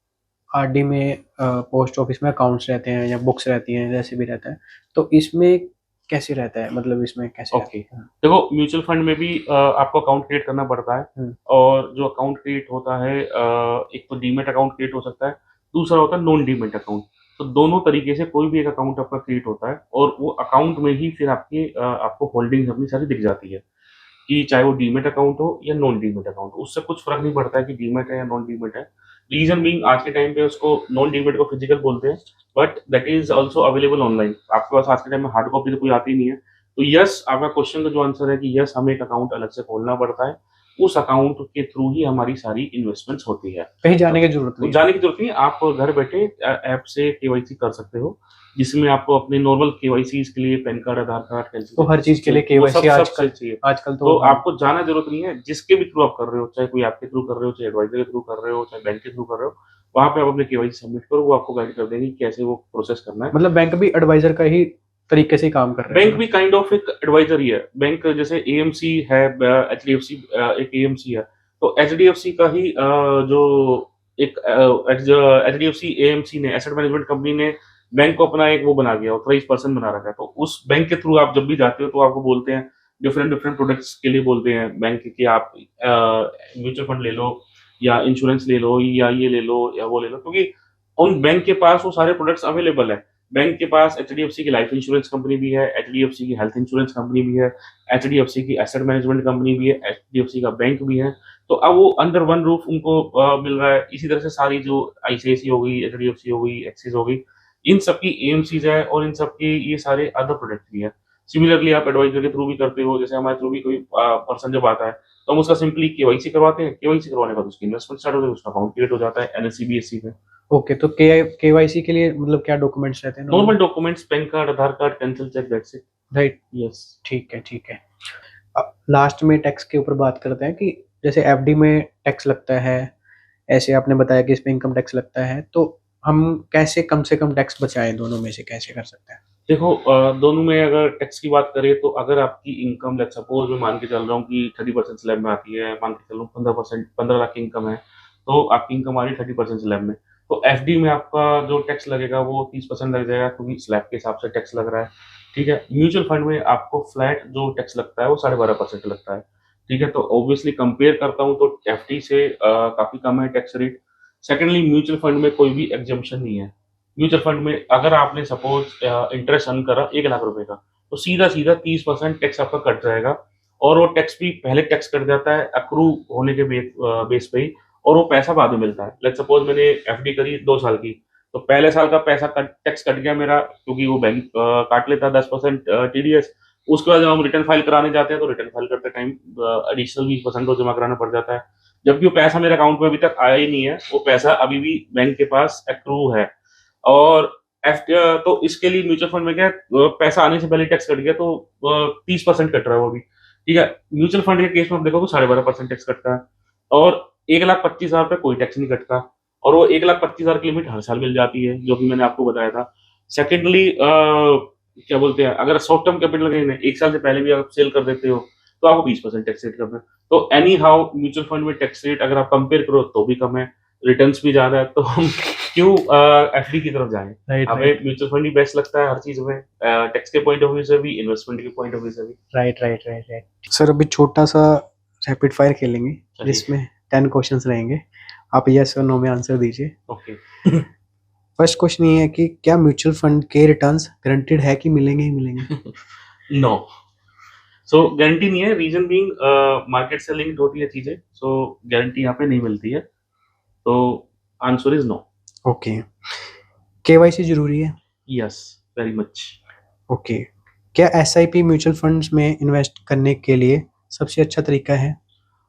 आरडी में, पोस्ट ऑफिस में अकाउंट्स रहते हैं या बुक्स रहती हैं, जैसे भी रहता है, तो इसमें कैसे रहता है, मतलब इसमें कैसे ओके, देखो म्यूचुअल फंड में भी आपको अकाउंट क्रिएट करना पड़ता है, और जो अकाउंट क्रिएट होता है, एक तो डीमेट अकाउंट क्रिएट हो सकता है, दूसरा होता है नॉन डीमेट अकाउंट। तो दोनों तरीके से कोई भी एक अकाउंट आपका क्रिएट होता है, और वो अकाउंट में ही फिर आपको होल्डिंग्स अपनी सारी दिख जाती है, कि चाहे वो डीमेट अकाउंट हो या नॉन डीमेट अकाउंट, उससे कुछ फर्क नहीं पड़ता है कि डीमेट है या नॉन डीमेट है। रीजन बीइंग, आज के टाइम पे उसको नॉन डीमेट को फिजिकल बोलते हैं, but that is also available online. आपके पास आज के टाइम में हार्ड कॉपी तो कोई आती नहीं है। तो यस, आपका क्वेश्चन का जो आंसर है कि यस, हमें एक अकाउंट अलग से खोलना पड़ता है, उस अकाउंट के थ्रू ही हमारी सारी इन्वेस्टमेंट्स होती है। कहीं जाने की जरूरत नहीं है। जाने की जरूरत नहीं है, आप घर बैठे ऐप से केवाईसी कर सकते हो, जिसमें आपको अपने नॉर्मल केवाईसी के लिए पैन कार्ड, आधार कार्ड, तो हर चीज के लिए केवाईसी आजकल चाहिए। आजकल तो आपको जाना जरूरत नहीं है, जिसके भी थ्रू आप कर रहे हो, चाहे कोई आपके थ्रू कर रहे हो, चाहे एडवाइजर के थ्रू कर रहे हो, चाहे बैंक के थ्रू कर रहे हो, वहां पे आप अपने केवाईसी सबमिट करो, वो आपको गाइड कर देंगे कि कैसे वो प्रोसेस करना है। मतलब बैंक भी एडवाइजर का ही तरीके से काम कर रहे हैं। बैंक भी काइंड ऑफ एक एडवाइजर ही है। बैंक जैसे एएमसी है, एचडीएफसी एक एएमसी है, तो एचडीएफसी का ही जो एक एचडीएफसी एएमसी ने, एसेट मैनेजमेंट कंपनी ने बैंक को अपना एक वो बना दिया, ऑथराइज पर्सन बना रखा है। तो उस बैंक के थ्रू आप जब भी जाते हो तो आपको बोलते हैं, डिफरेंट डिफरेंट प्रोडक्ट्स के लिए बोलते हैं बैंक कि आप म्यूचुअल फंड ले लो, या इंश्योरेंस ले लो, या ये ले लो, या वो ले लो, क्योंकि उन बैंक के पास वो सारे प्रोडक्ट्स अवेलेबल है। बैंक के पास एचडीएफसी की लाइफ इंश्योरेंस कंपनी भी है, एचडीएफसी की हेल्थ इंश्योरेंस कंपनी भी है, एचडीएफसी की एसेट मैनेजमेंट कंपनी भी है, एचडीएफसी का बैंक भी है। तो अब वो अंडर वन रूफ उनको मिल रहा है। इसी तरह से सारी जो आईसीआईसी हो गई, एचडीएफसी हो गई, एक्सिस हो गई, इन सबकी एएमसीज है, और इन सबके ये सारे अदर प्रोडक्ट भी है। सिमिलरली आप एडवाइजर के थ्रू भी करते हो, जैसे हमारे थ्रू भी कोई पर्सन जब आता है तो हम उसका सिंपली केवाईसी करवाते हैं। केवाईसी करवाने के बाद उसकी इन्वेस्टमेंट स्टार्ट हो जाती है, उसका अकाउंट क्रिएट हो जाता है एनएससी बीएससी में। ओके, तो केवाईसी के लिए मतलब क्या डॉक्यूमेंट्स रहते हैं? Normal documents, pan card, Aadhaar card, cancel cheque, that's it. Right, yes, ठीक है ठीक है। अब लास्ट में टैक्स के ऊपर बात करते हैं कि जैसे एफडी में टैक्स लगता है, ऐसे आपने बताया कि इसमें इनकम टैक्स लगता है, तो हम कैसे कम से कम टैक्स बचाएं, दोनों में से कैसे कर सकते हैं? देखो दोनों में अगर टैक्स की बात करें तो अगर आपकी इनकम, लेट्स सपोज मैं मान के चल रहा हूँ कि 30% स्लैब में आती है, मान के चल रहा हूँ 15%, 15 लाख की इनकम है, तो आपकी इनकम आ रही है 30% स्लैब में, तो एफडी में आपका जो टैक्स लगेगा वो 30% लग जाएगा, क्योंकि स्लैब के हिसाब से टैक्स लग रहा है। ठीक है, म्यूचुअल फंड में आपको फ्लैट जो टैक्स लगता है वो 12.5% लगता है। ठीक है, तो ऑब्वियसली कंपेयर करता हूँ तो एफडी से काफी कम है tax rate. Secondly, mutual fund में कोई भी एग्जम्पशन नहीं है। म्यूचुअल फंड में अगर आपने सपोज इंटरेस्ट अर्न करा 1 लाख रुपए का, तो सीधा सीधा 30% टैक्स आपका कट जाएगा, और वो टैक्स भी पहले टैक्स कट जाता है अक्रू होने के बेस पे ही, और वो पैसा बाद में मिलता है। लेट्स सपोज मैंने एफडी करी 2 साल की, तो पहले साल का पैसा टैक्स कट गया मेरा, क्योंकि वो बैंक काट लेता है 10% टीडीएस। उसके बाद जब हम रिटर्न फाइल कराने जाते हैं तो रिटर्न फाइल करते टाइम एडिशनल 20% जमा कराना पड़ जाता है, जबकि वो पैसा मेरे अकाउंट में अभी तक आया ही नहीं है, वो पैसा अभी भी बैंक के पास एक्रू है। और तो इसके लिए म्यूचुअल फंड में क्या है, पैसा आने से पहले टैक्स कट गया, तो 30% कट रहा है वो भी। ठीक है, म्यूचुअल फंड के केस में आप देखो तो 12.5% टैक्स कटता है, और 1,25,000 पे कोई टैक्स नहीं कटता, और वो 1,25,000 की लिमिट हर साल मिल जाती है, जो भी मैंने आपको बताया था। सेकेंडली क्या बोलते हैं, अगर शॉर्ट टर्म कैपिटल गेन है, 1 साल से पहले भी आप सेल कर देते हो, तो आपको 20% टैक्स रेट कम है। तो एनी हाउ म्यूचुअल फंड में टैक्स रेट अगर आप कंपेयर करो तो भी कम है, रिटर्न्स भी ज्यादा है, तो हम क्यों एफडी की तरफ जाएं? राइट हमें म्यूचुअल फंड ही बेस्ट लगता है हर चीज में, टैक्स के पॉइंट ऑफ व्यू से भी, इन्वेस्टमेंट के पॉइंट ऑफ व्यू से भी। Right right right right. Sir अभी छोटा सा रैपिड फायर खेलेंगे, चलिए। जिसमें 10 क्वेश्चंस रहेंगे, आप यस और नो में आंसर दीजिए। ओके, फर्स्ट क्वेश्चन ये है कि क्या म्यूचुअल फंड के रिटर्न्स गारंटेड है कि मिलेंगे ही मिलेंगे? नो, सो गारंटी नहीं है, रीजन बीइंग मार्केट से लिंक्ड होती है चीजें, सो गारंटी यहाँ पे नहीं मिलती है, तो answer is no. Okay. KYC जरूरी है? Yes, very much. ओके। क्या एसआईपी म्यूचुअल फंड्स में इन्वेस्ट करने के लिए सबसे अच्छा तरीका है?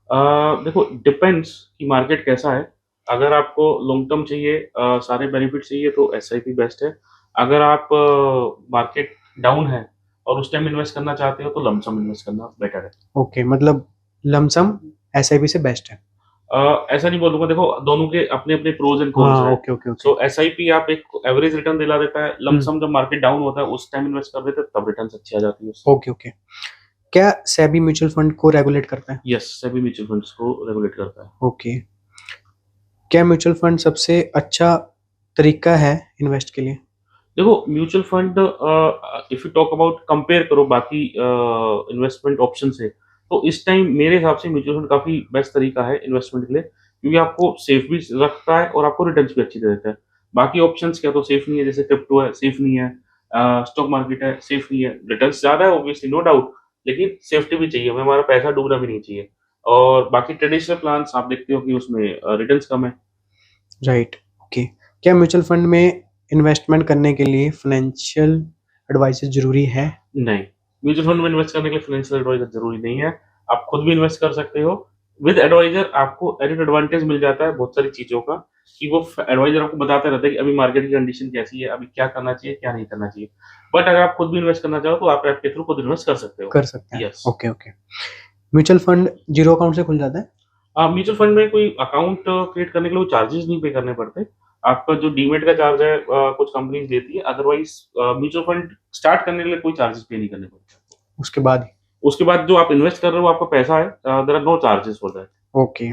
देखो, डिपेंड्स कि मार्केट कैसा है। अगर आपको लॉन्ग टर्म चाहिए, सारे बेनिफिट चाहिए, तो एसआईपी बेस्ट है। अगर आप मार्केट डाउन है और उस टाइम इन्वेस्ट करना चाहते हो, तो लमसम इन्वेस्ट करना बेटर है। ओके, मतलब लमसम एसआईपी से बेस्ट है। ऐसा नहीं बोलूंगा, देखो दोनों के अपने अपने प्रोज एंड कॉन्स हाँ, है। Okay okay okay. So SIP आप एक एवरेज रिटर्न दिला देता है, लमसम जब मार्केट डाउन होता है उस टाइम इन्वेस्ट कर देते हैं, तब रिटर्न अच्छी आ जाती है उससे। Okay okay. क्या सेबी म्यूचुअल फंड को रेगुलेट करता है? यस, सभी म्यूचुअल फंड्स को रेगुलेट करता है। ओके। क्या म्यूचुअल फंड सबसे अच्छा तरीका है इन्वेस्ट के लिए? देखो, mutual fund, if you talk about, compare करो बाकी इन्वेस्टमेंट ऑप्शन से, तो इस टाइम मेरे हिसाब से म्यूचुअल फंड काफी बेस्ट तरीका है इन्वेस्टमेंट के लिए, क्योंकि आपको सेफ भी रखता है और आपको रिटर्न्स भी अच्छी दे देता है। बाकी ऑप्शंस क्या तो सेफ नहीं है, जैसे क्रिप्टो है, सेफ नहीं है, स्टॉक मार्केट है, सेफ नहीं है, रिटर्न्स ज्यादा है ऑब्वियसली, नो डाउट, लेकिन सेफ्टी भी चाहिए, हमें हमारा पैसा डूबना भी नहीं चाहिए। और बाकी ट्रेडिशनल प्लान्स आप देखते हो कि उसमें रिटर्न्स कम है। राइट। ओके। क्या म्यूचुअल फंड में इन्वेस्टमेंट करने के लिए फाइनेंशियल एडवाइस जरूरी है? नहीं, म्यूचुअल फंड में इन्वेस्ट करने के लिए फाइनेंशियल एडवाइजर जरूरी नहीं है, आप खुद भी इन्वेस्ट कर सकते हो। विद एडवाइजर आपको एडेड एडवांटेज मिल जाता है बहुत सारी चीजों का, कि वो एडवाइजर आपको बताता रहता है कि अभी मार्केट की कंडीशन कैसी है, अभी क्या करना चाहिए, क्या नहीं करना चाहिए। बट अगर आप खुद भी इन्वेस्ट करना चाहो, तो आप ऐप के थ्रू खुद इन्वेस्ट कर सकते हो। कर सकते हैं। Yes. Okay okay. Mutual fund zero account से खुल जाता है? म्यूचुअल फंड में कोई अकाउंट क्रिएट करने के लिए चार्जेस नहीं पे करने पड़ते। आपका जो डीमेट का चार्ज है, कुछ कंपनीज लेती है, अदरवाइज म्यूचुअल फंड स्टार्ट करने के लिए कोई चार्जेस पे नहीं करने पड़ते। उसके बाद ही? उसके बाद जो आप इन्वेस्ट कर रहे हो, आपका पैसा है, there are no charges for that. Okay.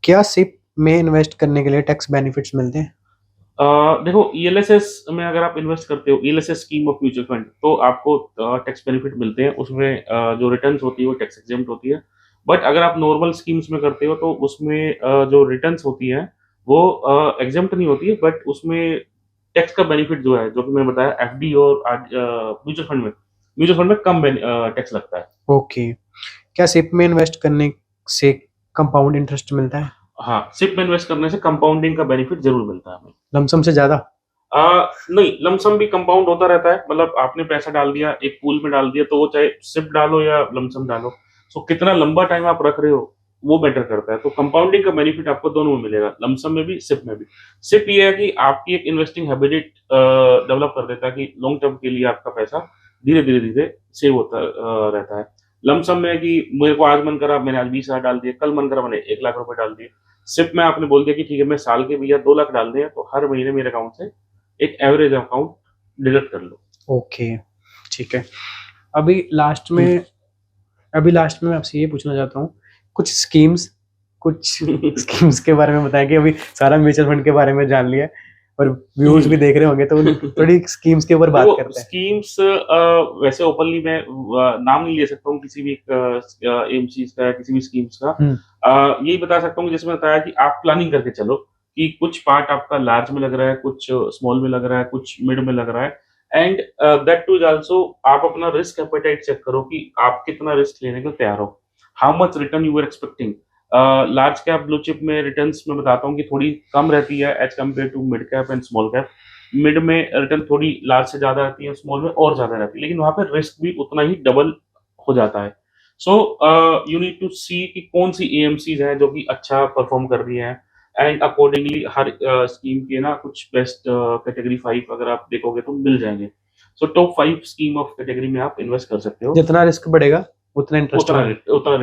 क्या सिप में इन्वेस्ट करने के लिए टैक्स बेनिफिट्स मिलते हैं? देखो, ईएलएसएस में अगर आप इन्वेस्ट करते हो, ELSS scheme of mutual fund, तो आपको टैक्स बेनिफिट मिलते हैं उसमें, जो रिटर्न्स होती है वो टैक्स एग्जेम्प्ट होती है। बट अगर आप नॉर्मल स्कीम्स में करते हो, तो उसमें जो रिटर्न्स होती है वो एग्जेम्प्ट नहीं होती है, बट उसमें टैक्स का बेनिफिट जो है, जो कि मैंने बताया, एफडी और म्यूचुअल फंड में कम टैक्स लगता है। ओके। क्या सिप में इन्वेस्ट करने से कंपाउंड इंटरेस्ट मिलता है? हाँ, सिप में इन्वेस्ट करने से कंपाउंडिंग का बेनिफिट जरूर मिलता है हमें। लमसम से ज्यादा? नहीं, लमसम भी कंपाउंड होता रहता है, मतलब आपने पैसा डाल दिया, एक पूल में डाल दिया, तो वो चाहे सिप डालो या लमसम डालो, सो कितना लंबा टाइम आप रख रहे हो वो मैटर करता है। तो कंपाउंडिंग का बेनिफिट आपको दोनों में मिलेगा, लमसम में भी, सिप में भी। सिप ये है कि आपकी एक इन्वेस्टिंग हैबिट डेवलप कर देता है, कि लॉन्ग टर्म के लिए आपका पैसा धीरे धीरे धीरे सेव होता रहता है। लमसम में है कि मेरे को आज मन करा, मैंने आज 20,000 डाल दिए, कल मन करा, मैंने 1 लाख रुपए डाल दिए। सिप में आपने बोल दिया कि ठीक है, मैं साल के भैया 2 लाख डाल दें, तो हर महीने मेरे अकाउंट से एक एवरेज अकाउंट डिडक्ट कर लो। ओके, ठीक है। अभी लास्ट में मैं आपसे ये पूछना चाहता हूँ, कुछ स्कीम्स के बारे में बताएं, कि अभी सारा म्यूचुअल फंड के बारे में जान लिया है और व्यूअर्स भी देख रहे होंगे, तो थोड़ी स्कीम्स के ऊपर बात देखो, करते हैं। स्कीम्स वैसे ओपनली मैं नाम नहीं ले सकता हूँ किसी भी एमसीज का या किसी भी स्कीम्स का। यही बता सकता हूँ, जैसे मैंने बताया कि आप प्लानिंग करके चलो, कि कुछ पार्ट आपका लार्ज में लग रहा है, कुछ स्मॉल में लग रहा है, कुछ मिड में लग रहा है, and that two is also, आप अपना रिस्क एपेटाइट चेक करो कि आप कितना रिस्क लेने को तैयार हो, how much return you are expecting. Large cap blue chip में रिटर्न्स मैं बताता हूँ कि थोड़ी कम रहती है as compare to mid cap and small cap. Mid में रिटर्न थोड़ी लार्ज से ज्यादा रहती है, स्मॉल में और ज्यादा रहती है, लेकिन वहां पर रिस्क भी उतना ही डबल हो जाता है। सो यू नीड टू सी कि कौन सी एएमसीज हैं जो कि अच्छा परफॉर्म कर रही हैं, एंड अकॉर्डिंगली हर स्कीम के ना कुछ बेस्ट कैटेगरी 5 अगर आप देखोगे तो मिल जाएंगे। So top 5 scheme of category में आप इन्वेस्ट कर सकते हो। जितना रिस्क बढ़ेगा उतना इंटरेस्ट उतना बढ़ेगा। उतना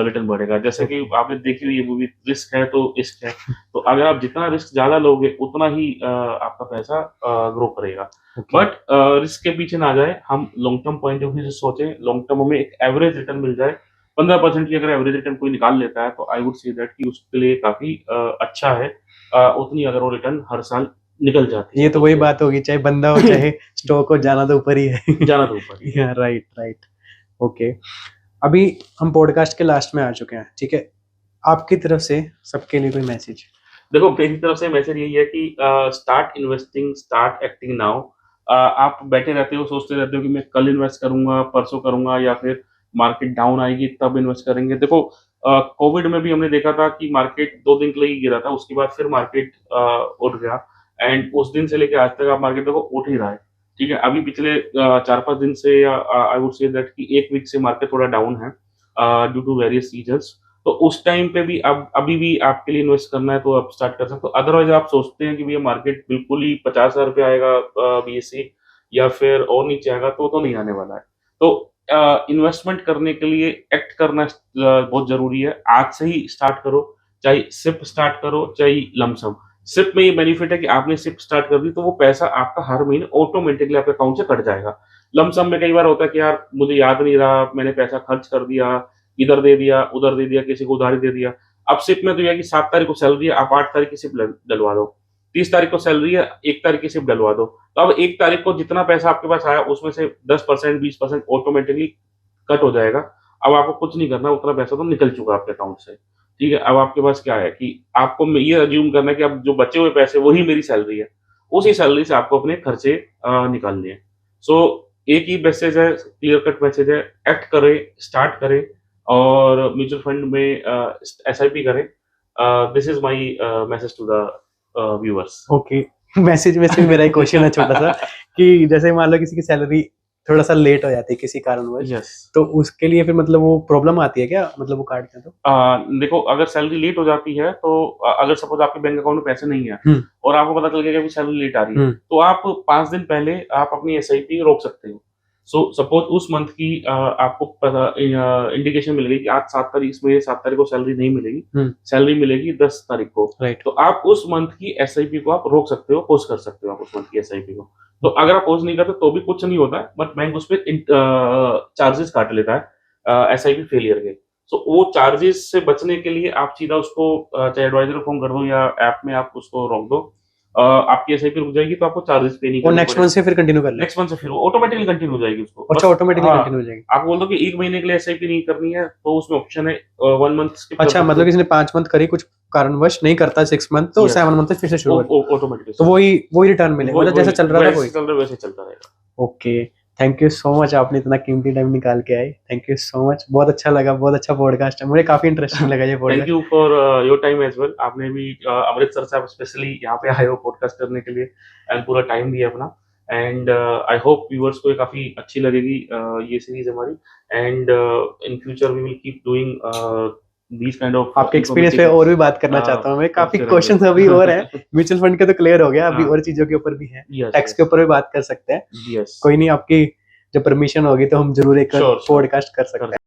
रिटर्न बढ़ेगा, जैसे कि आपने देखी हुई ये मूवी, रिस्क है तो इश्क है। तो अगर आप जितना रिस्क ज्यादा लोगे, उतना ही आपका पैसा ग्रो करेगा। बट रिस्क के पीछे ना जाए, हम long term point of view से सोचें, लॉन्ग टर्म में एक एवरेज रिटर्न मिल जाए, 15% की अगर एवरेज रिटर्न कोई निकाल लेता है, तो आई वुड से दैट कि उसके लिए काफी अच्छा है। उतनी अगर वो रिटर्न हर साल निकल जाती है, ये तो वही बात होगी, चाहे बंदा हो चाहे स्टॉक हो, जाना तो ऊपर ही है। जाना तो ऊपर ही है। Right right. ओके, अभी हम पॉडकास्ट के लास्ट में आ चुके हैं, ठीक है? आपकी तरफ से सबके लिए कोई मैसेज? देखो मेरी तरफ से मैसेज यही है कि start investing, start acting now. आप बैठे रहते हो, सोचते रहते हो कि मैं कल इन्वेस्ट करूंगा, परसों करूंगा, या फिर मार्केट डाउन आएगी तब इन्वेस्ट करेंगे। देखो कोविड में भी हमने देखा था कि मार्केट 2 दिन के लिए ही गिरा था, उसके बाद फिर मार्केट उठ गया, एंड उस दिन से लेकर आज तक आप मार्केट देखो उठ ही रहा है। ठीक है, अभी पिछले 4-5 दिन से, या आई वुड से दैट कि 1 वीक से मार्केट थोड़ा डाउन है ड्यू टू वेरियस रीजंस। तो उस टाइम पे भी अब अभी भी आपके लिए इन्वेस्ट करना है तो आप स्टार्ट कर सकते हो। अदरवाइज आप सोचते हैं कि भैया मार्केट बिल्कुल ही 50,000 रुपये आएगा बीएससी, या फिर और नीचे आएगा, तो नहीं आने वाला है। तो इन्वेस्टमेंट करने के लिए एक्ट करना बहुत जरूरी है। आज से ही स्टार्ट करो, चाहे सिप स्टार्ट करो चाहे लमसम। सिप में ये बेनिफिट है कि आपने सिप स्टार्ट कर दी तो वो पैसा आपका हर महीने ऑटोमेटिकली आपके अकाउंट से कट जाएगा। लमसम में कई बार होता है कि यार मुझे याद नहीं रहा, मैंने पैसा खर्च कर दिया, इधर दे दिया, उधर दे दिया, किसी को उधारी दे दिया। अब सिप में तो यह है कि 7 तारीख को सैलरी है, आप 8 तारीख की सिप डलवा दो। 30 तारीख को सैलरी है, 1 तारीख की सिप डलवा दो। तो अब 1 तारीख को जितना पैसा आपके पास आया उसमें से 10%, 20% ऑटोमेटिकली कट हो जाएगा। अब आपको कुछ नहीं करना, उतना पैसा तो निकल चुका आपके अकाउंट से। ठीक है, अब आपके पास क्या है कि आपको ये अज्यूम करना है कि अब जो बचे हुए पैसे वही मेरी सैलरी है। उसी सैलरी से आपको अपने खर्चे निकालने हैं। सो एक ही मैसेज है, क्लियर कट मैसेज है, एक्ट करें, स्टार्ट करें, और म्यूचुअल फंड में एसआईपी करें। This is my message to the viewers. Okay, message में से मेरा एक क्वेश्चन है छोटा सा कि जैसे मान लो किसी की सैलरी थोड़ा सा लेट हो जाती है किसी कारणवश, यस। तो उसके लिए फिर मतलब वो प्रॉब्लम आती है क्या, मतलब वो काटते हैं तो? देखो अगर सैलरी लेट हो जाती है तो अगर सपोज आपके बैंक अकाउंट में पैसे नहीं है और आपको पता चल गया कि सैलरी लेट आ रही है, तो आप 5 दिन पहले आप अपनी एसआईपी रोक सकते हो। सो सपोज उस मंथ की आपको इंडिकेशन मिल गई कि आज 7 तारीख, इसमें 7 तारीख को सैलरी नहीं मिलेगी, सैलरी मिलेगी 10 तारीख को। राइट। तो आप उस मंथ की एसआईपी को आप रोक सकते हो, पोस्ट कर सकते हो आप उस मंथ की एसआईपी को। तो अगर आप पोस्ट नहीं करते तो भी कुछ नहीं होता है, बट बैंक उस पर चार्जेस काट लेता है एसआईपी फेलियर के। सो वो चार्जेस से बचने के लिए आप सीधा उसको चाहे एडवाइजर को फोन कर दो या ऐप में आप उसको रोक दो, आपकी एसआईपी रुक जाएगी, तो आपको चार्जेस पे नहीं वो करने नेक्स्ट मंथ से फिर कंटिन्यू कर ले? नेक्स्ट मंथ से फिर वो ऑटोमेटिकली कंटिन्यू हो जाएगी उसको। अच्छा, बस ऑटोमेटिकली हाँ, कंटिन्यू हो जाएगी। आप बोल दो कि 1 महीने के लिए एसआईपी नहीं करनी है, तो उसमें ऑप्शन है 1 मंथ स्किप कर अच्छा, सकते मतलब हो। किसी ने 5 मंथ करी, कुछ कारणवश नहीं करता 6 मंथ, तो Yes. 7 मंथ तक फिर से शुरू हो, ऑटोमेटिकली तो वही रिटर्न मिलेगा, मतलब जैसा चल रहा था वही। चल रहा है वैसे चलता रहेगा। Okay, thank you so much, आपने इतना कीमती टाइम निकाल के आए, थैंक यू सो मच, बहुत अच्छा लगा, बहुत अच्छा पॉडकास्ट है, मुझे काफी इंटरेस्टिंग लगा ये thank podcast. You for your time as well. आपने भी अमृतसर से आप स्पेशली यहाँ पे आए हो पॉडकास्ट करने के लिए, एंड पूरा टाइम दिया अपना, एंड आई होप व्यूअर्स को ये काफी अच्छी लगेगी ये सीरीज हमारी, and in future we will keep doing these kind of. आपके एक्सपीरियंस पे और भी बात करना चाहता हूँ मैं, काफी क्वेश्चंस अभी और हैं, म्यूचुअल फंड के तो क्लियर हो गया, अभी और चीजों के ऊपर भी है, टैक्स के ऊपर भी बात कर सकते हैं। कोई नहीं, आपकी जब परमिशन होगी तो हम जरूर एक पॉडकास्ट कर सकते हैं।